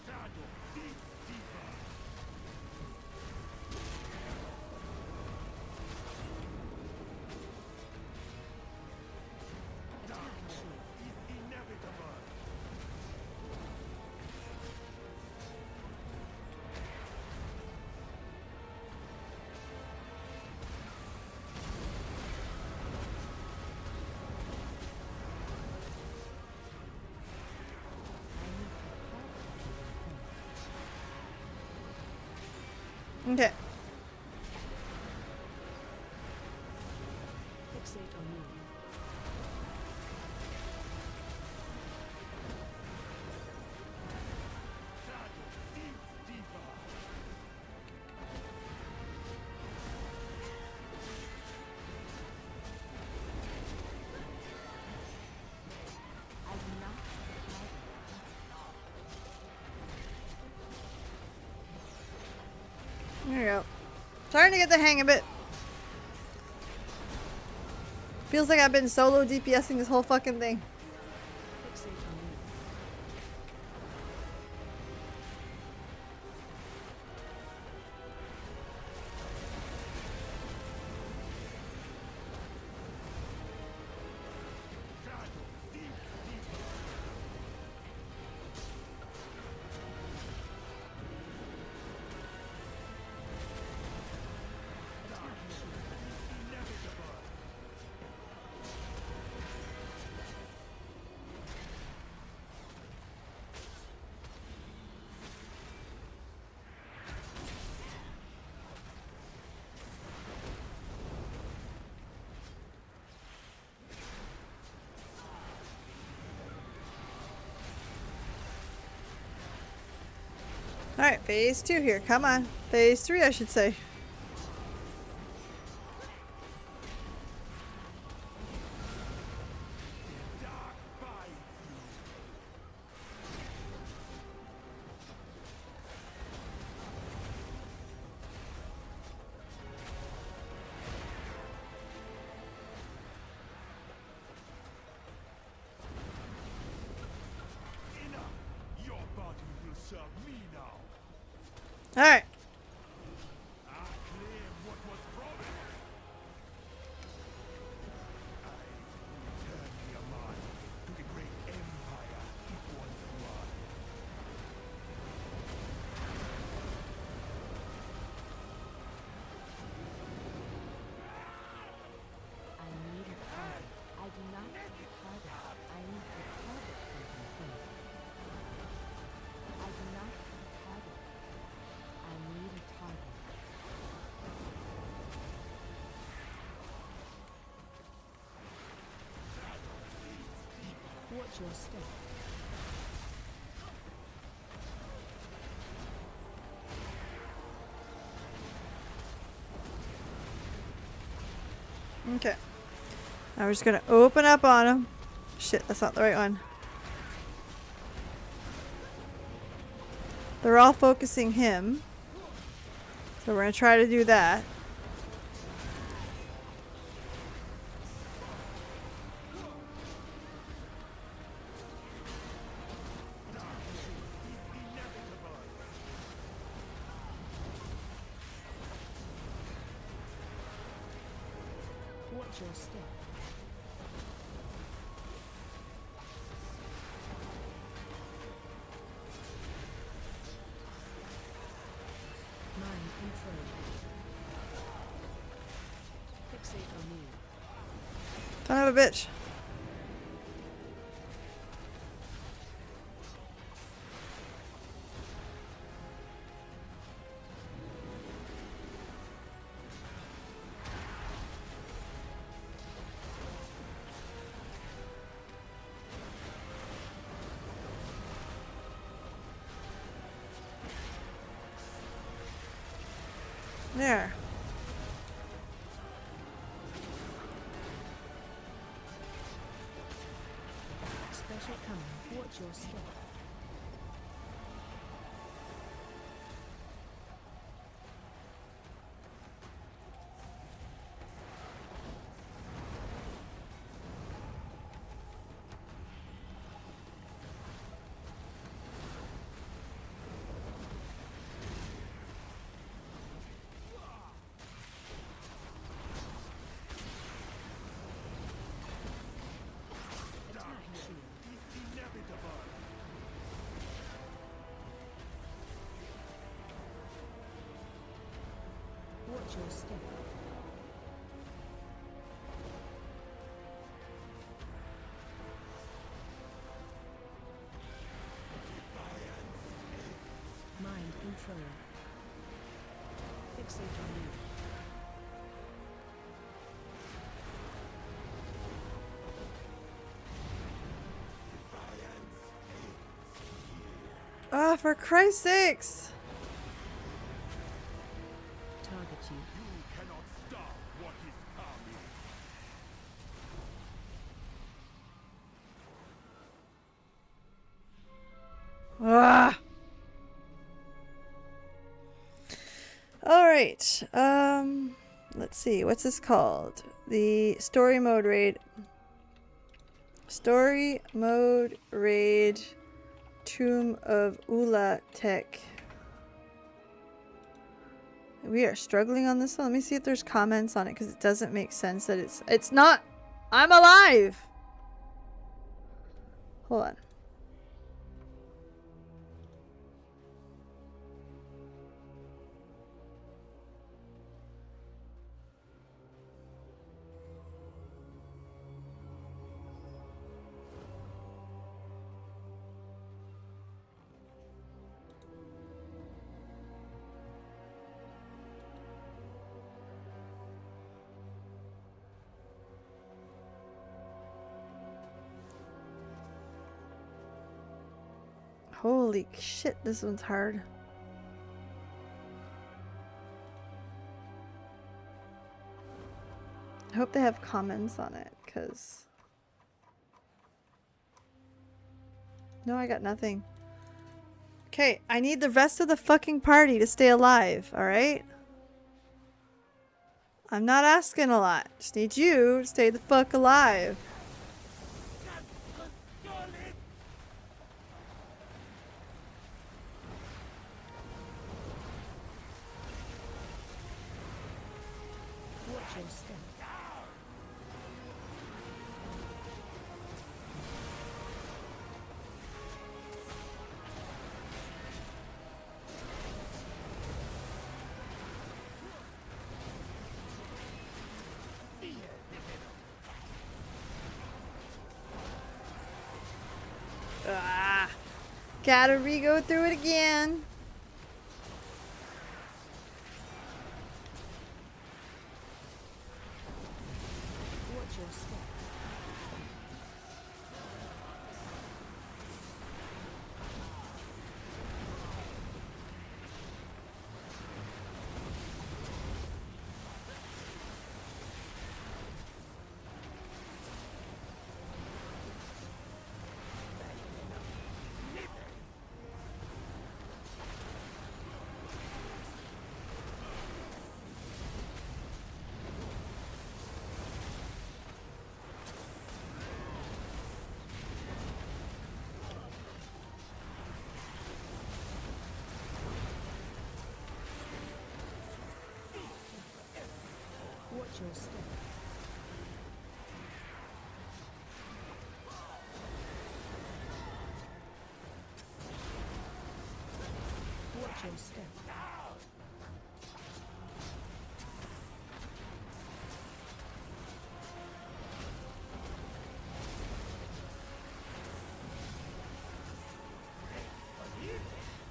F: Shadow deep deeper. Darkness is inevitable.
A: Okay.
E: Fixate on me.
F: Shadow deep deeper.
E: I do not have target.
A: There you go. Starting to get the hang of it. Feels like I've been solo DPSing this whole fucking thing.
E: Fixate on me.
A: Alright, phase 2 here. Come on. Phase 3, I should say.
F: Your body will serve me now.
A: Alright.
F: I claim what was promised. I return your mind to the great empire it once was.
E: I need a target. I do not have a target. I need to target something first. I do not have a target. I need a target. Watch your step.
A: Okay. Now we're just gonna open up on him. Shit, that's not the right one. They're all focusing him. So we're gonna try to do that.
E: Watch your step. Mind control. Fixate on me.
A: Son of a bitch. There.
E: Special coming. Watch your step. Watch your step. Mind control. Fixate on me.
A: Ah, for Christ's sakes.
E: Target you.
F: You cannot stop what is coming.
A: Ah. All right. Let's see. What's this called? The story mode raid. Story mode raid. Tomb of Ula Tech. We are struggling on this one. Let me see if there's comments on it because it doesn't make sense that it's not. I'm alive. Hold on. Holy shit, this one's hard. I hope they have comments on it, because... No, I got nothing. Okay, I need the rest of the fucking party to stay alive, alright? I'm not asking a lot. Just need you to stay the fuck alive.
E: Watch your step.
A: Ah, gotta re-go through it again.
E: Watch your step. Watch your step. Watch your step.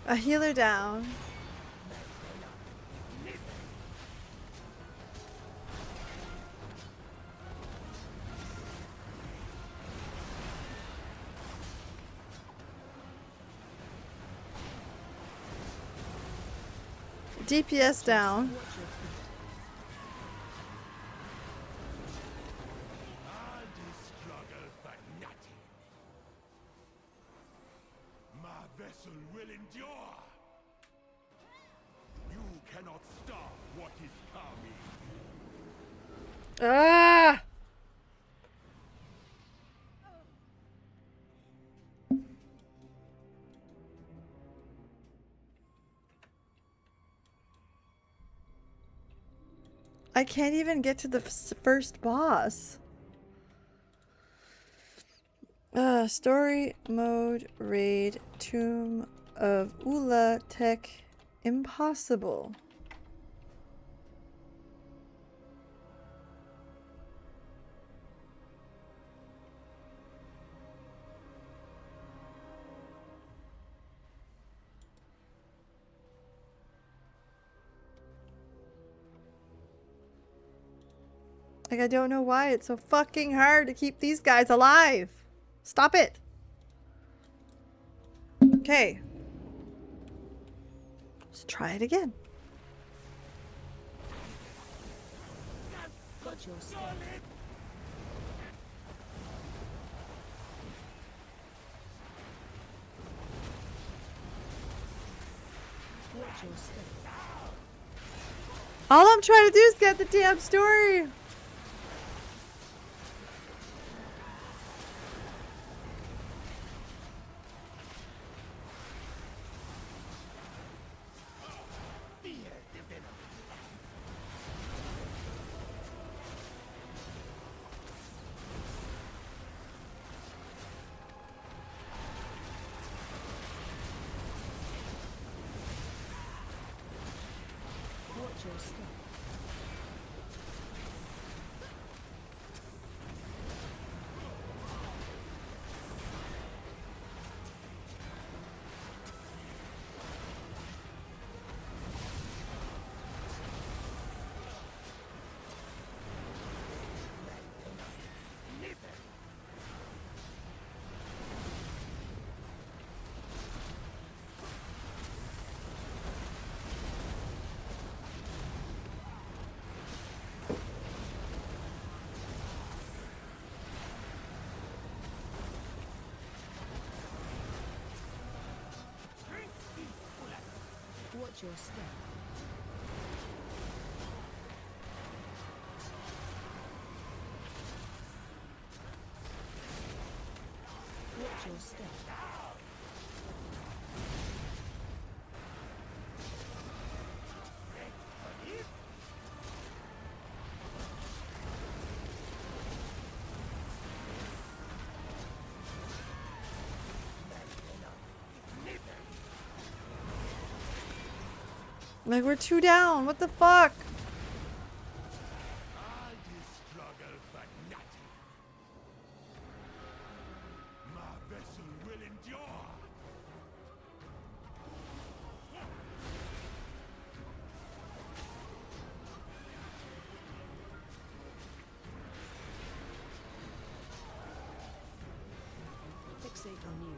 A: A healer down. DPS down.
E: Watch your feet.
F: All this struggle for nothing. My vessel will endure. You cannot stop what is coming.
A: Ah! I can't even get to the first boss. Story mode raid Tomb of Ula Tech impossible. Like, I don't know why it's so fucking hard to keep these guys alive. Stop it. Okay. Let's try it again.
E: Watch your step. Watch your step.
A: All I'm trying to do is get the damn story.
E: Watch your step. Watch your step. Watch your step.
A: Like, we're 2 down. What the fuck?
F: All this struggle for nothing. My vessel will endure.
E: Fixate on you.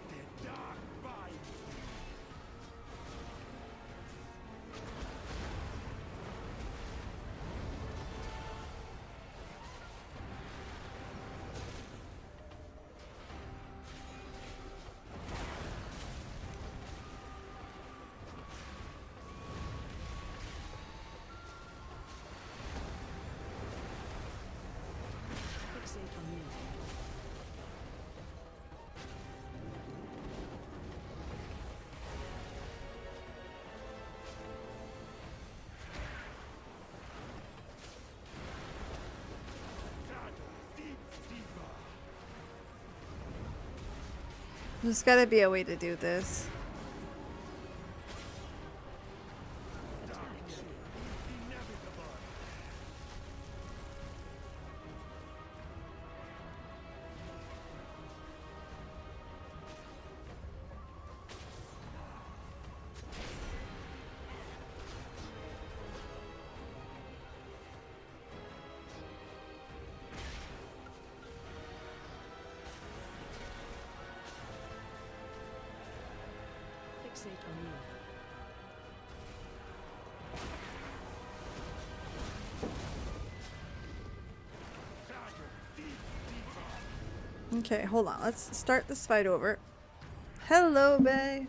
F: The dark bind.
E: Fixate on you.
A: There's gotta be a way to do this.
E: Fixate on you.
A: Okay, hold on. Let's start this fight over. Hello, Bay.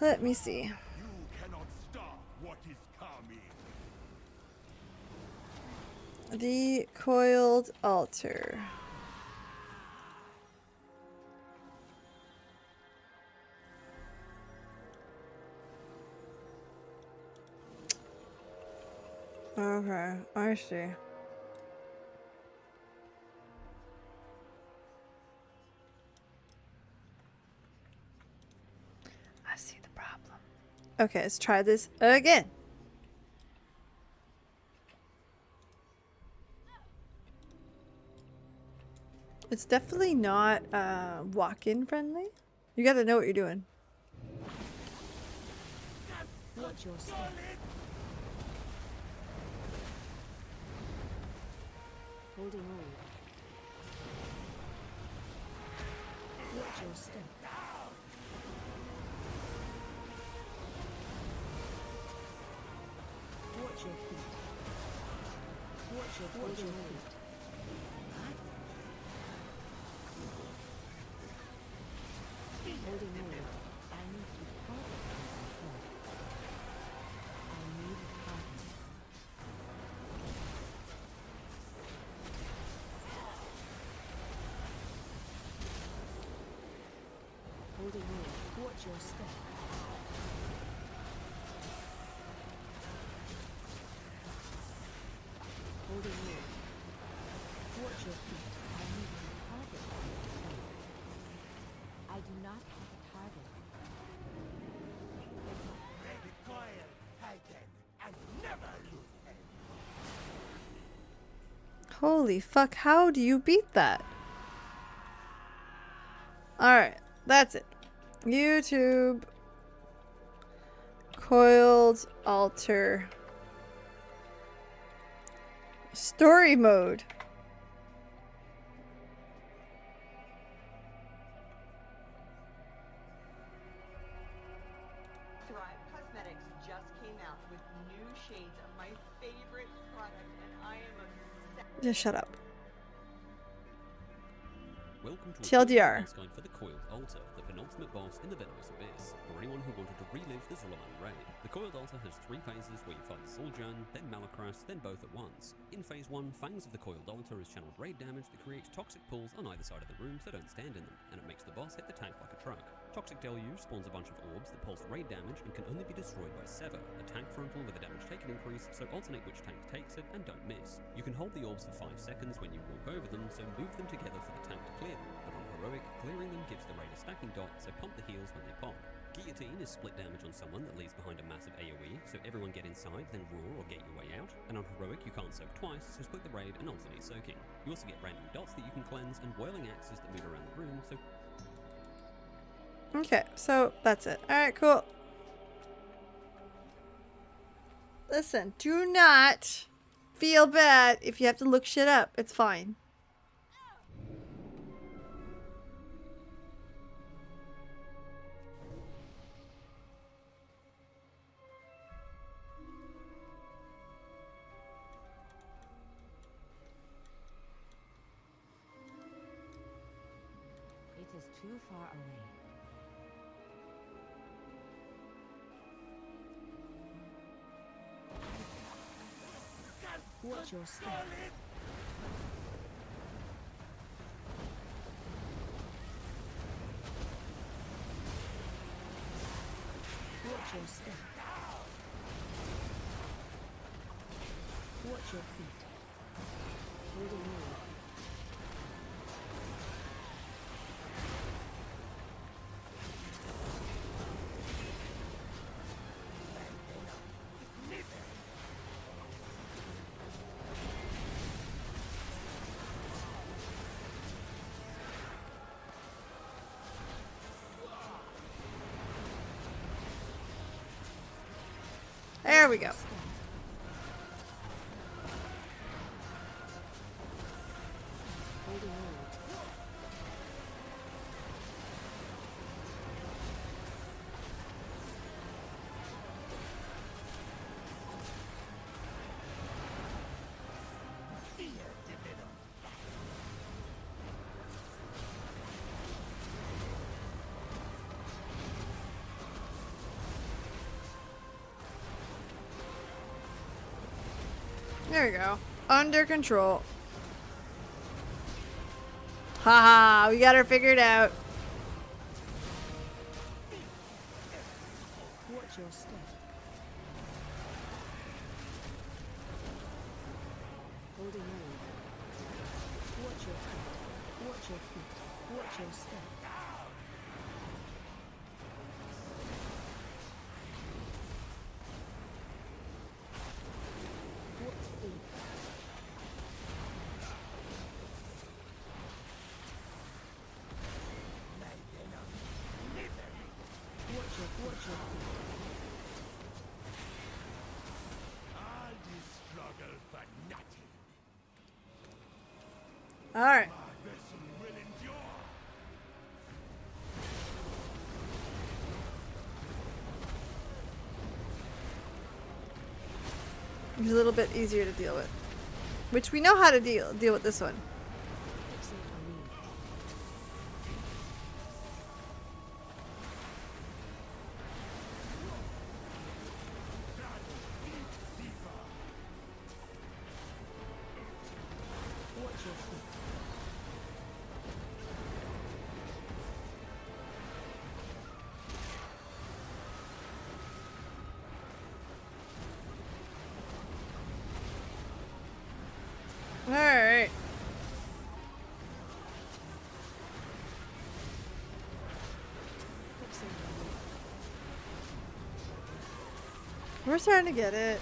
A: Let me see.
F: You cannot stop what is coming.
A: The coiled altar. Okay, I see. I see the problem. Okay, let's try this again. It's definitely not walk-in friendly. You gotta know what you're doing.
E: Watch your step. Holding on. Watch your step. Watch your feet. Watch your feet. Holding on. I need to target myself. I need a target. Holding on. Watch your step. Holding on. Watch your feet. I need to target myself. I do not have a target.
G: Recoil, Titan, and never lose him.
A: Holy fuck, how do you beat that? Alright, that's it. YouTube. Coiled altar. Story mode.
H: Thrive Cosmetics just came out with new shades of my favorite product, and I am obsessed.
A: Just shut up.
I: Welcome to a
A: TLDR.
I: boss guide for the Coiled Altar, the penultimate boss in the Venomous Abyss, for anyone who wanted to relive the Zulaman raid. The Coiled Altar has 3 phases where you fight Zul'Jan, then Malakras, then both at once. In phase 1, Fangs of the Coiled Altar is channeled raid damage that creates toxic pulls on either side of the room so don't stand in them, and it makes the boss hit the tank like a truck. Toxic Deluge spawns a bunch of orbs that pulse raid damage and can only be destroyed by Sever, a tank frontal with a damage taken increase, so alternate which tank takes it and don't miss. You can hold the orbs for 5 seconds when you walk over them, so move them together for the tank to clear them, but on Heroic, clearing them gives the raid a stacking dot, so pump the heals when they pop. Guillotine is split damage on someone that leaves behind a massive AoE, so everyone get inside, then roar or get your way out. And on Heroic, you can't soak twice, so split the raid and alternate soaking. You also get random dots that you can cleanse, and boiling axes that move around the room, so...
A: Okay, so that's it. Alright, cool. Listen, do not feel bad if you have to look shit up. It's fine.
E: It is too far away. Watch your step. Watch your step. Watch your feet. Hold a move.
A: There we go.
E: Hold a move.
A: There we go. Under control. Haha, we got her figured out.
E: Watch your step. Hold a move. Watch your feet. Watch your feet. Watch your step.
F: All this struggle for nothing.
A: All right.
F: My vessel will endure.
A: He's a little bit easier to deal with. Which we know how to deal with this one.
E: Fix it on me. Watch your feet.
A: All right.
E: Fix it on me.
A: We're starting to get it.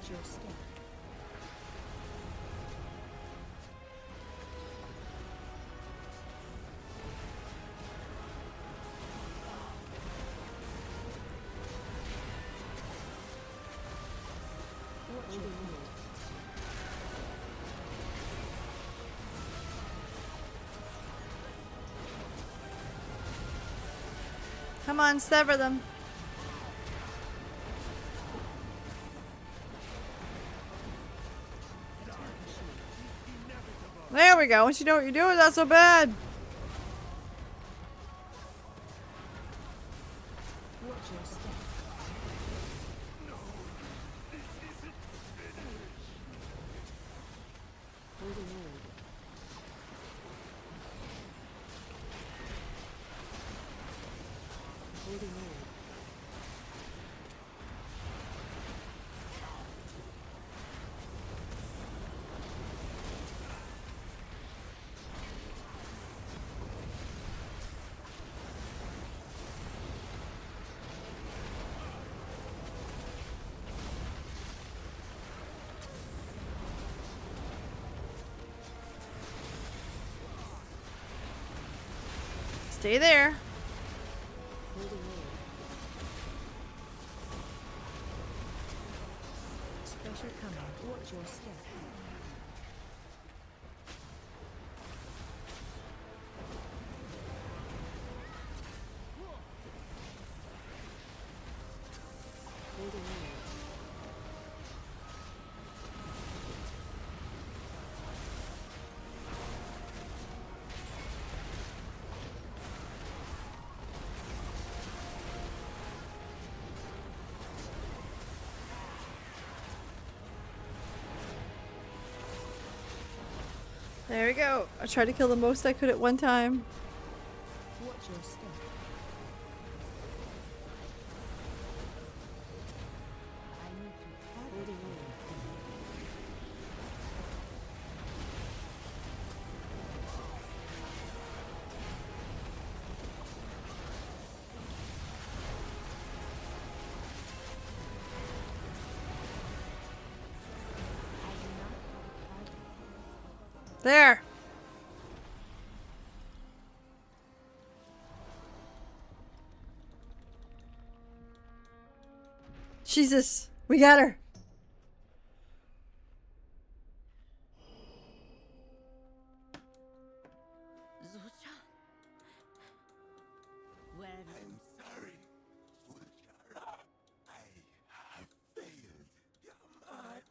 E: Watch your step. Watch your move.
A: Come on, sever them. There we go. Once you know what you're doing, that's so bad.
E: Watch your step. Holding order. Holding order.
A: Stay there.
E: Holding order. Special coming. Watch your step. Holding order.
A: There we go. I tried to kill the most I could at one time.
E: Watch your step. I need to holding order. I do not have a target.
A: There. Jesus, we got her.
B: Zusha? Where
G: I'm sorry, Zul'Jara. I have failed Yaman.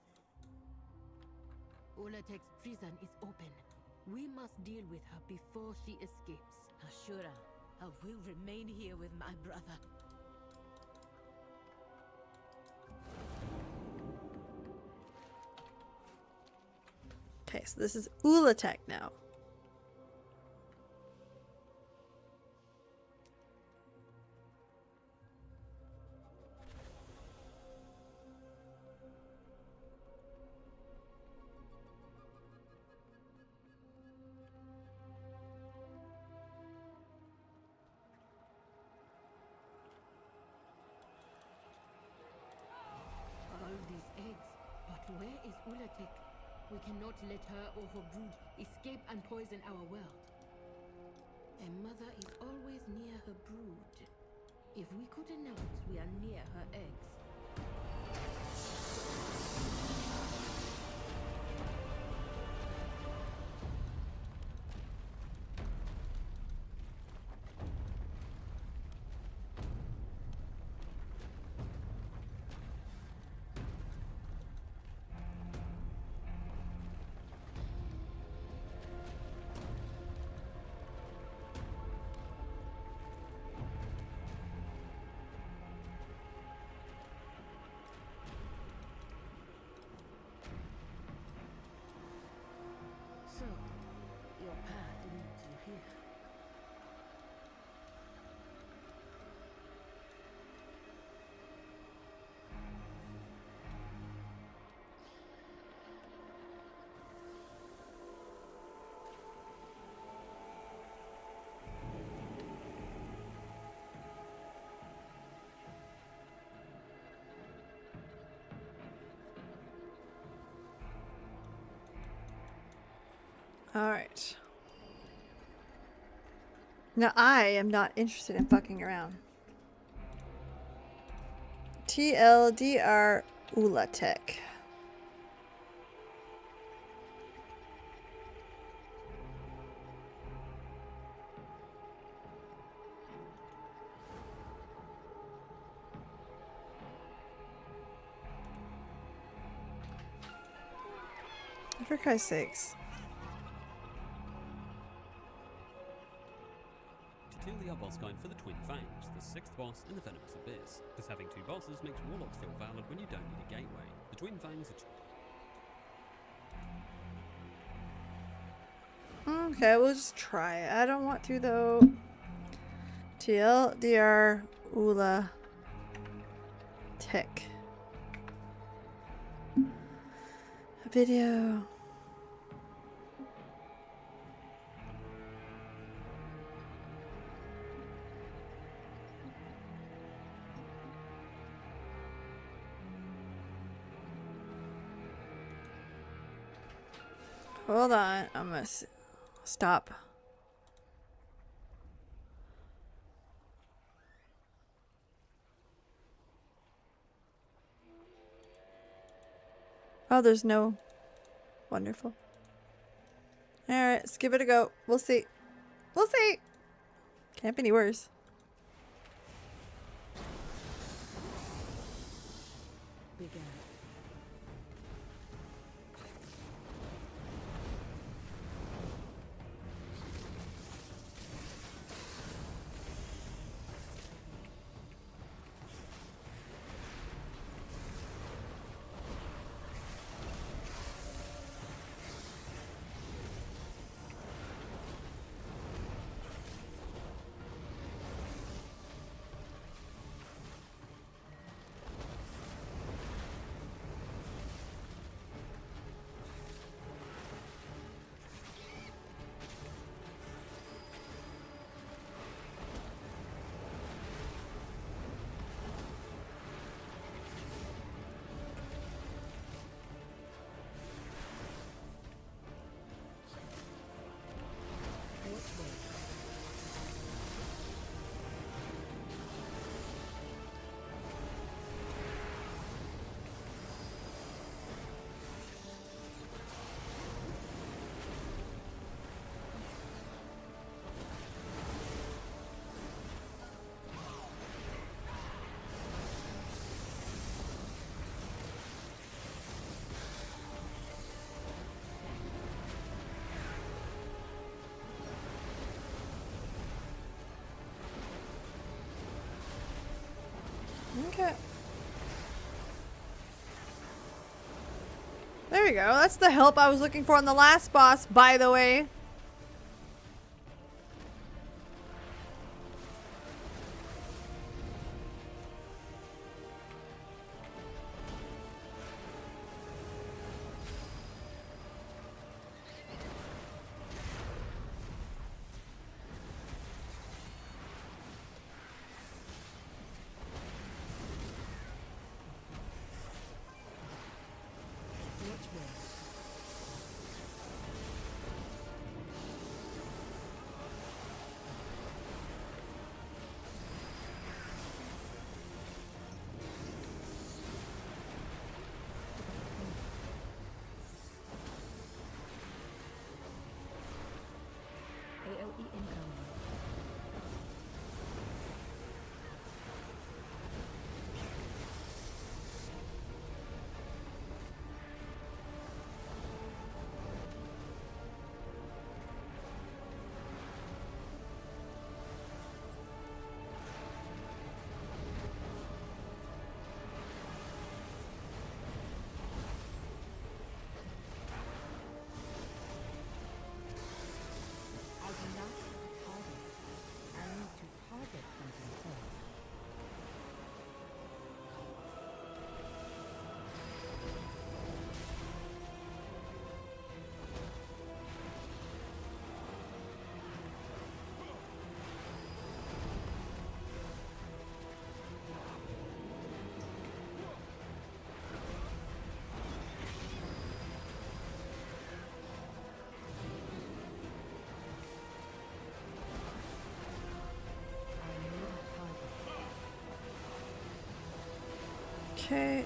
B: Ulatek's prison is open. We must deal with her before she escapes. Ashura, I will remain here with my brother.
A: Okay, so this is Ulatek now.
B: All these eggs. But where is Ulatek? We cannot let her or her brood escape and poison our world. A mother is always near her brood. If we could announce we are near her eggs.
A: Alright. Now I am not interested in fucking around. TLDR Ulatech. For Christ's sakes.
I: To kill the boss guide for the Twin Fangs, the 6th boss in the Venomous Abyss. Because having 2 bosses makes warlocks feel valid when you don't need a gateway. The Twin Fangs are
A: Okay, we'll just try it. I don't want to though. TLDR Ula Tech. A video. Hold on, I'm gonna stop. Oh, there's no. Wonderful. Alright, let's give it a go. We'll see. We'll see. Can't be any worse.
E: Begin.
A: Okay. There we go. That's the help I was looking for on the last boss, by the way.
E: AOE incoming. I do not have a target.
A: Okay.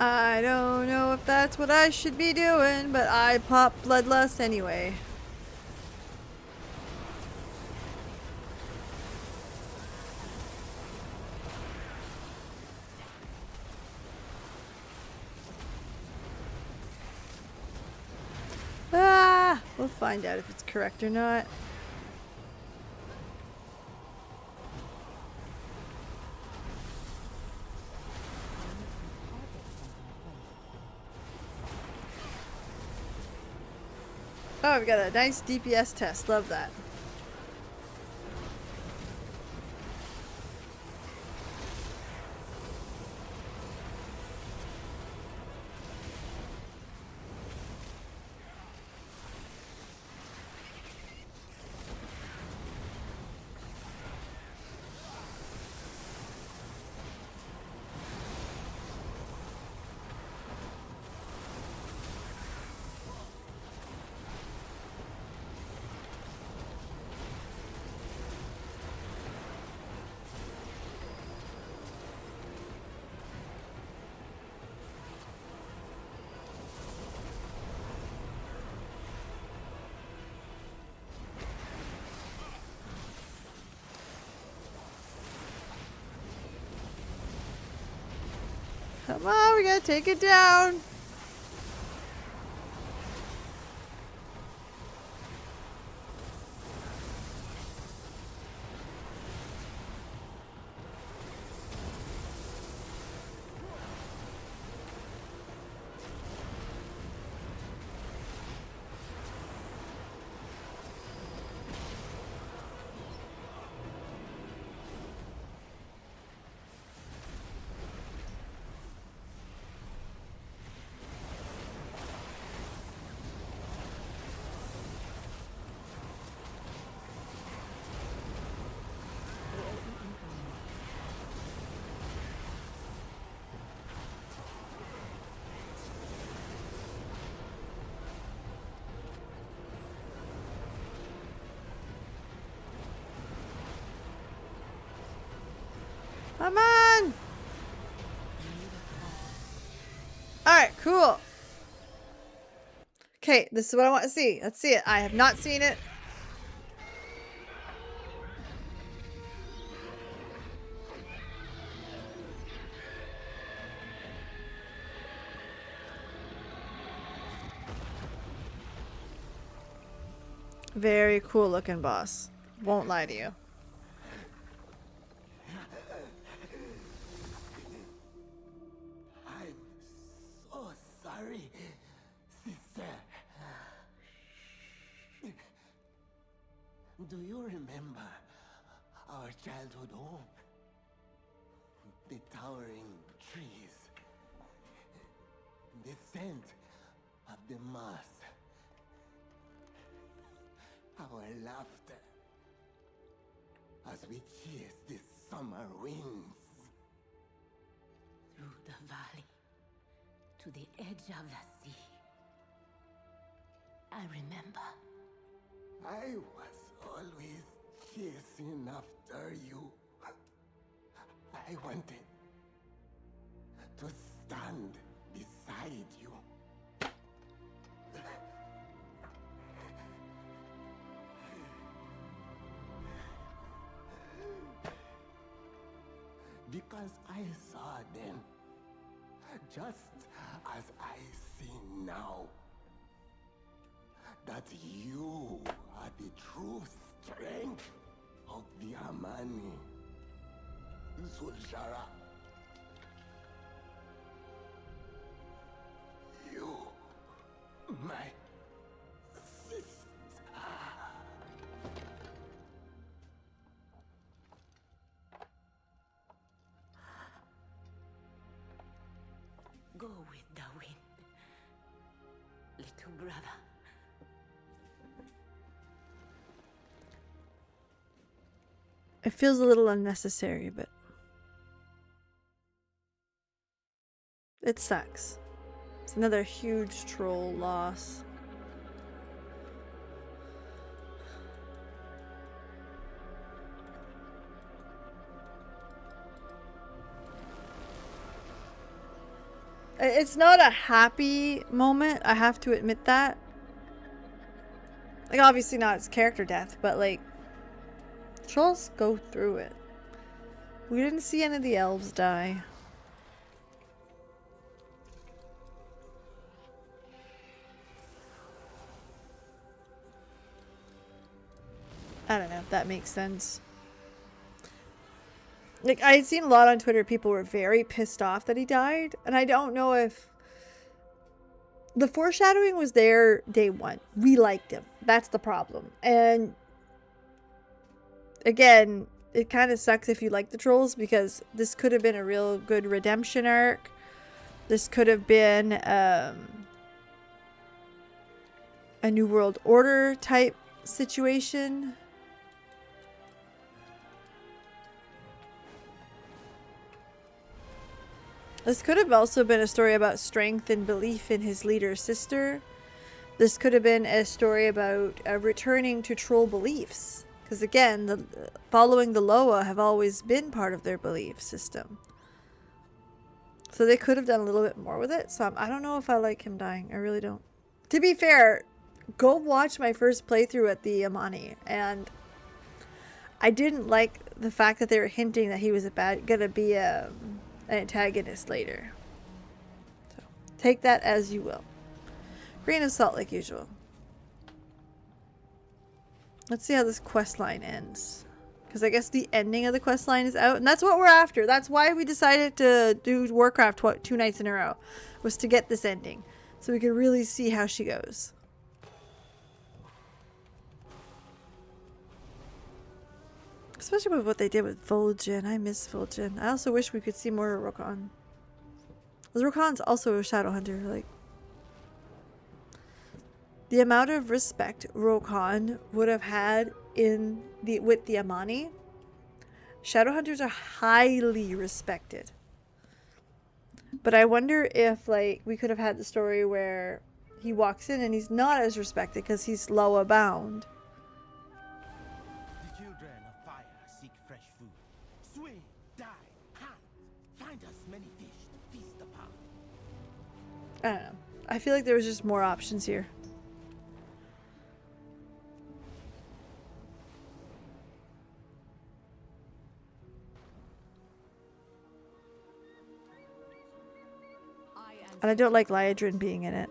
A: I don't know if that's what I should be doing, but I pop bloodlust anyway. Ah! We'll find out if it's correct or not. Oh, we got a nice DPS test. Love that. Come on, we gotta take it down. Come on! Alright, cool. Okay, this is what I want to see. Let's see it. I have not seen it. Very cool looking boss. Won't lie to you.
G: I'm so sorry, sister. Do you remember our childhood home? The towering trees, the scent of the moss, our laughter as we chase the summer winds.
E: Through the valley, to the edge of the sea. I remember.
G: I was always chasing after you. I wanted to stand beside you. Because I saw then, just as I see now, that you are the true strength of the Amani. Zul'Shara. You, my sister.
E: Go with the wind, little brother.
A: It feels a little unnecessary, but it sucks. It's another huge troll loss. It's not a happy moment, I have to admit that. Like, obviously not its character death, but like, trolls go through it. We didn't see any of the elves die. I don't know if that makes sense. Like, I had seen a lot on Twitter, people were very pissed off that he died. And I don't know if... The foreshadowing was there day one. We liked him. That's the problem. And... Again, it kind of sucks if you like the trolls, because this could have been a real good redemption arc. This could have been a New World Order type situation. This could have also been a story about strength and belief in his leader's sister. This could have been a story about returning to troll beliefs. Because again, following the Loa have always been part of their belief system. So they could have done a little bit more with it. So I don't know if I like him dying. I really don't. To be fair, go watch my first playthrough at the Amani. And I didn't like the fact that they were hinting that he was gonna be an antagonist later. So take that as you will. Grain of salt like usual. Let's see how this quest line ends. Because I guess the ending of the quest line is out. And that's what we're after. That's why we decided to do Warcraft 2 nights in a row. Was to get this ending. So we could really see how she goes. Especially with what they did with Vol'jin. I miss Vol'jin. I also wish we could see more of Rokan. Because Rokan's also a shadow hunter. Like, the amount of respect Rokan would have had with the Amani. Shadowhunters are highly respected. But I wonder if, like, we could have had the story where he walks in and he's not as respected because he's Loa bound.
C: The children of fire seek fresh food. Swim, dive, hunt, find us many fish to feast upon.
A: I don't know. I feel like there was just more options here. And I don't like Liadrin being in it.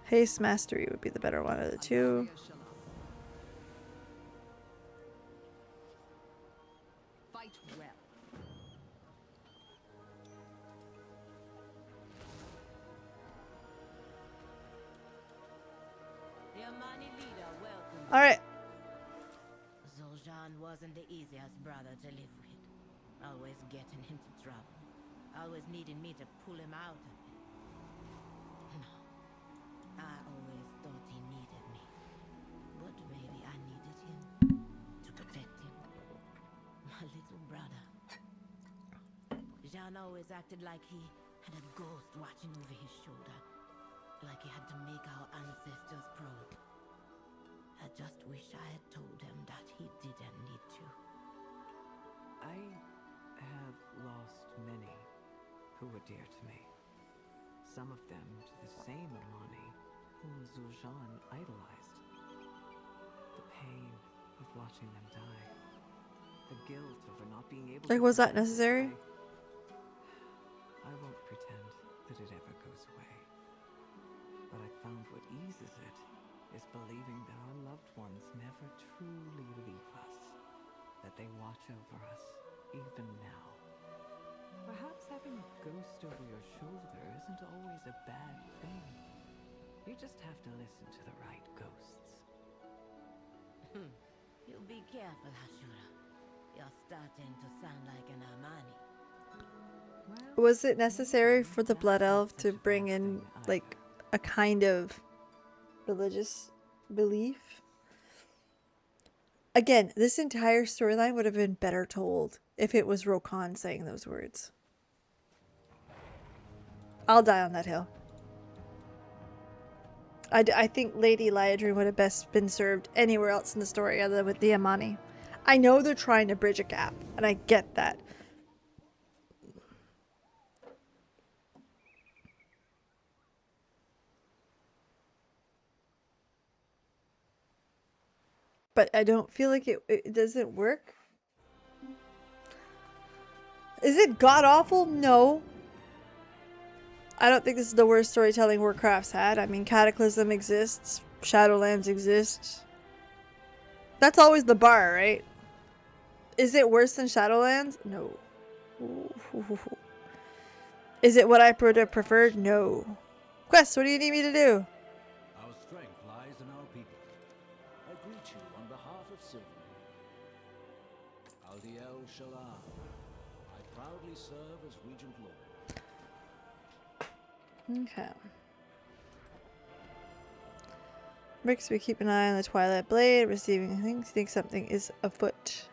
A: Haste Mastery would be the better one of the two.
D: Fight well.
B: The Amani leader welcomes.
A: Alright.
B: Zul'Jin wasn't the easiest brother to live with. Always getting into trouble. Always needing me to pull him out of it. No. I always thought he needed me. But maybe I needed him to protect him. My little brother. Jean always acted like he had a ghost watching over his shoulder. Like he had to make our ancestors proud. I just wish I had told him that he didn't need to.
D: I have lost many who were dear to me. Some of them to the same Amani whom Zul'Jin idolized. The pain of watching them die. The guilt of not being able
A: Like,
D: to...
A: was that necessary?
D: I won't pretend that it ever goes away. But I found what eases it is believing that our loved ones never truly leave us. That they watch over us, even now. Perhaps having a ghost over your shoulder isn't always a bad thing. You just have to listen to the right ghosts.
B: You be careful, Hashura. You're starting to sound like an Amani.
D: Well,
A: Was it necessary for the Blood Elf to bring in, like, a kind of religious belief? Again, this entire storyline would have been better told if it was Rokan saying those words. I'll die on that hill. I think Lady Liadrin would have best been served anywhere else in the story other than with the Amani. I know they're trying to bridge a gap, and I get that. But I don't feel like it doesn't work. Is it god-awful? No. I don't think this is the worst storytelling Warcraft's had. I mean, Cataclysm exists. Shadowlands exists. That's always the bar, right? Is it worse than Shadowlands? No. Is it what I would have preferred? No. Quest, what do you need me to do?
J: Our strength lies in our people. I greet you on behalf of Sylvan. Aldiel Shalam. I proudly serve as Regent Lord.
A: Okay. Brixby, keep an eye on the Twilight Blade. Receiving things. Think something is afoot.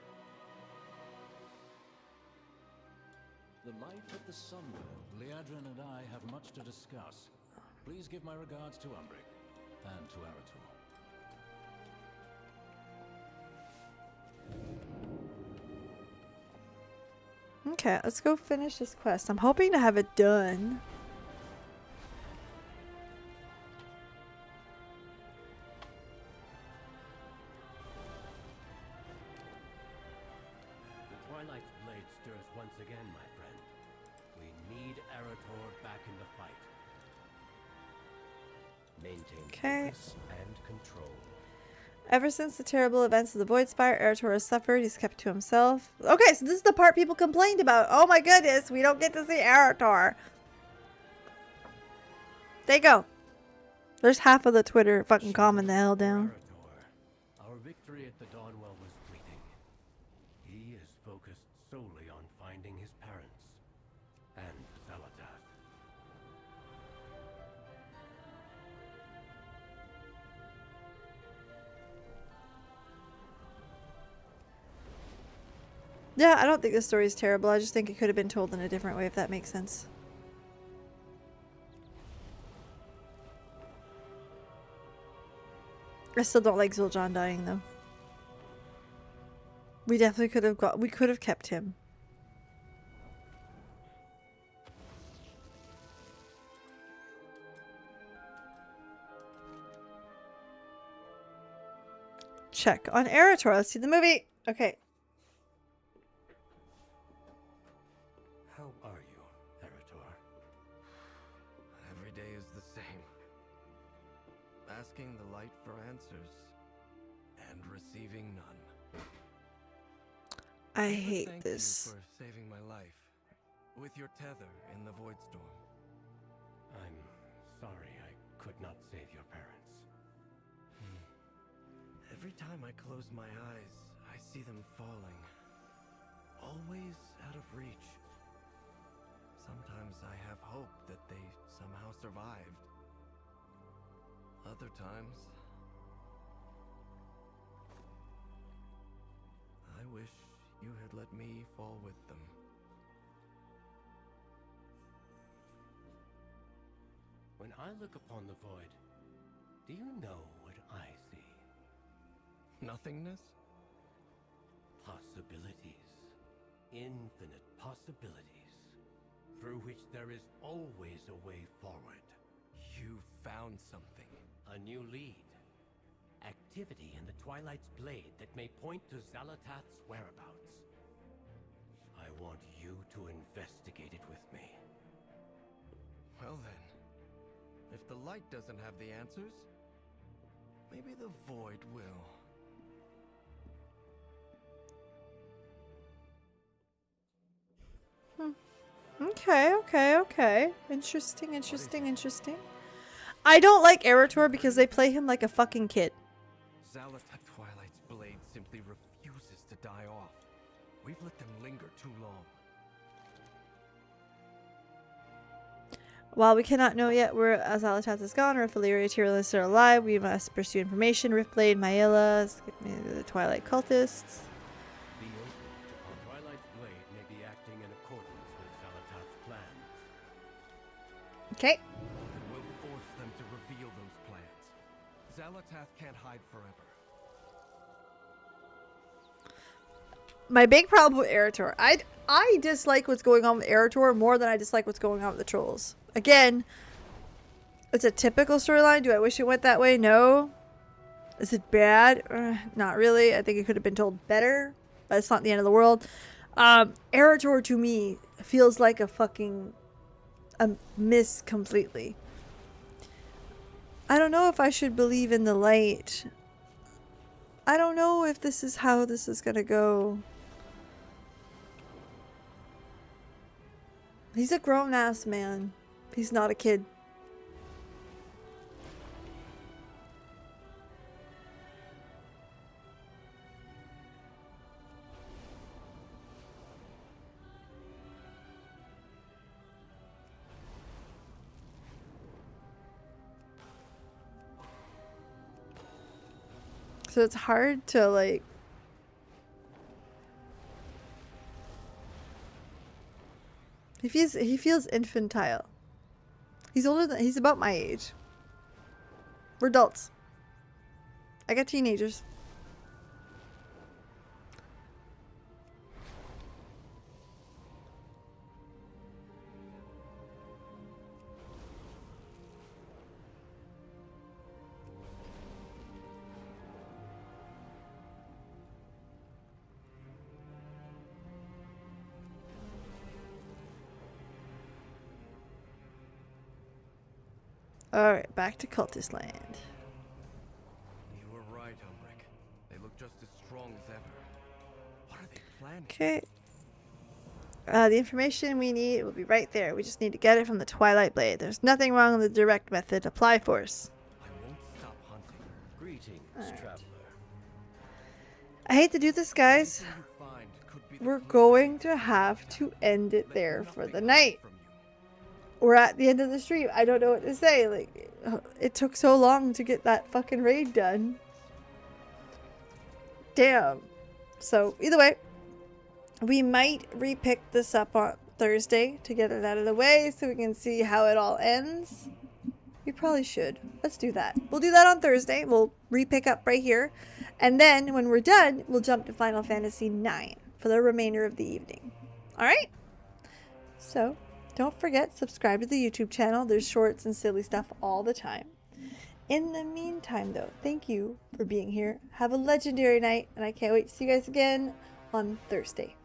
J: The light of the sun world. Liadrin and I have much to discuss. Please give my regards to Umbric and to Arator.
A: Okay, let's go finish this quest. I'm hoping to have it done.
K: The Twilight's blade stirs once again, my friend. We need Arator back in the fight. Maintain focus and control.
A: Ever since the terrible events of the Void Spire, Arator has suffered. He's kept to himself. Okay, so this is the part people complained about. Oh my goodness, we don't get to see Arator. There you go. There's half of the Twitter fucking calming the hell down.
K: Arator, our victory at the Dawnwell was fleeting. He is focused solely on finding his parents and Zalatath.
A: Yeah, I don't think this story is terrible. I just think it could have been told in a different way, if that makes sense. I still don't like Zul'jin dying, though. We definitely could have kept him. Check on Arator. Let's see the movie. Okay.
K: How are you, Arator?
L: Every day is the same. Asking the light for answers and receiving none.
A: I hate
L: Thank
A: this.
L: you for saving my life with your tether in the void storm.
K: I'm sorry I could not save your parents.
L: Every time I close my eyes, I see them falling. Always out of reach. Sometimes I have hope that they somehow survived. Other times, I wish you had let me fall with them.
K: When I look upon the void, do you know what I see?
L: Nothingness?
K: Possibilities. Infinite possibilities. Through which there is always a way forward.
L: You found something.
K: A new lead. Activity in the Twilight's blade that may point to Zalatath's whereabouts. I want you to investigate it with me.
L: Well then, if the light doesn't have the answers, maybe the void will.
A: Okay. Interesting. I don't like Arator because they play him like a fucking kid.
L: Zalatath Twilight's blade simply refuses to die off. We've let them linger too long.
A: While we cannot know yet where Azalatath is gone or if Illyria Tyrannus are alive, we must pursue information. Riftblade, Maela, the Twilight Cultists.
K: Be open. The Twilight's blade may be acting in accordance with Zalatath's plans.
A: Okay.
L: And we'll force them to reveal those plans. Zalatath can't hide forever.
A: My big problem with Eretor. I dislike what's going on with Eretor more than I dislike what's going on with the trolls. Again, it's a typical storyline. Do I wish it went that way? No. Is it bad? Not really. I think it could have been told better, but it's not the end of the world. Eretor to me feels like a fucking miss completely. I don't know if I should believe in the light. I don't know if this is how this is gonna go. He's a grown-ass man. He's not a kid. So it's hard to like he feels infantile. He's about my age. We're adults. I got teenagers. Alright, back to Cultist Land.
L: You were right, Umbric. They look just as strong as ever. What are they planning?
A: Okay. The information we need will be right there. We just need to get it from the Twilight Blade. There's nothing wrong with the direct method. Apply force.
L: I won't stop hunting.
K: Greetings, traveler.
A: I hate to do this, guys. We're going to have to end it there for the night. We're at the end of the stream. I don't know what to say. Like, it took so long to get that fucking raid done. Damn. So, either way, we might repick this up on Thursday to get it out of the way so we can see how it all ends. We probably should. Let's do that. We'll do that on Thursday. We'll repick up right here. And then, when we're done, we'll jump to Final Fantasy IX for the remainder of the evening. Alright? So, don't forget, subscribe to the YouTube channel. There's shorts and silly stuff all the time. In the meantime, though, thank you for being here. Have a legendary night, and I can't wait to see you guys again on Thursday.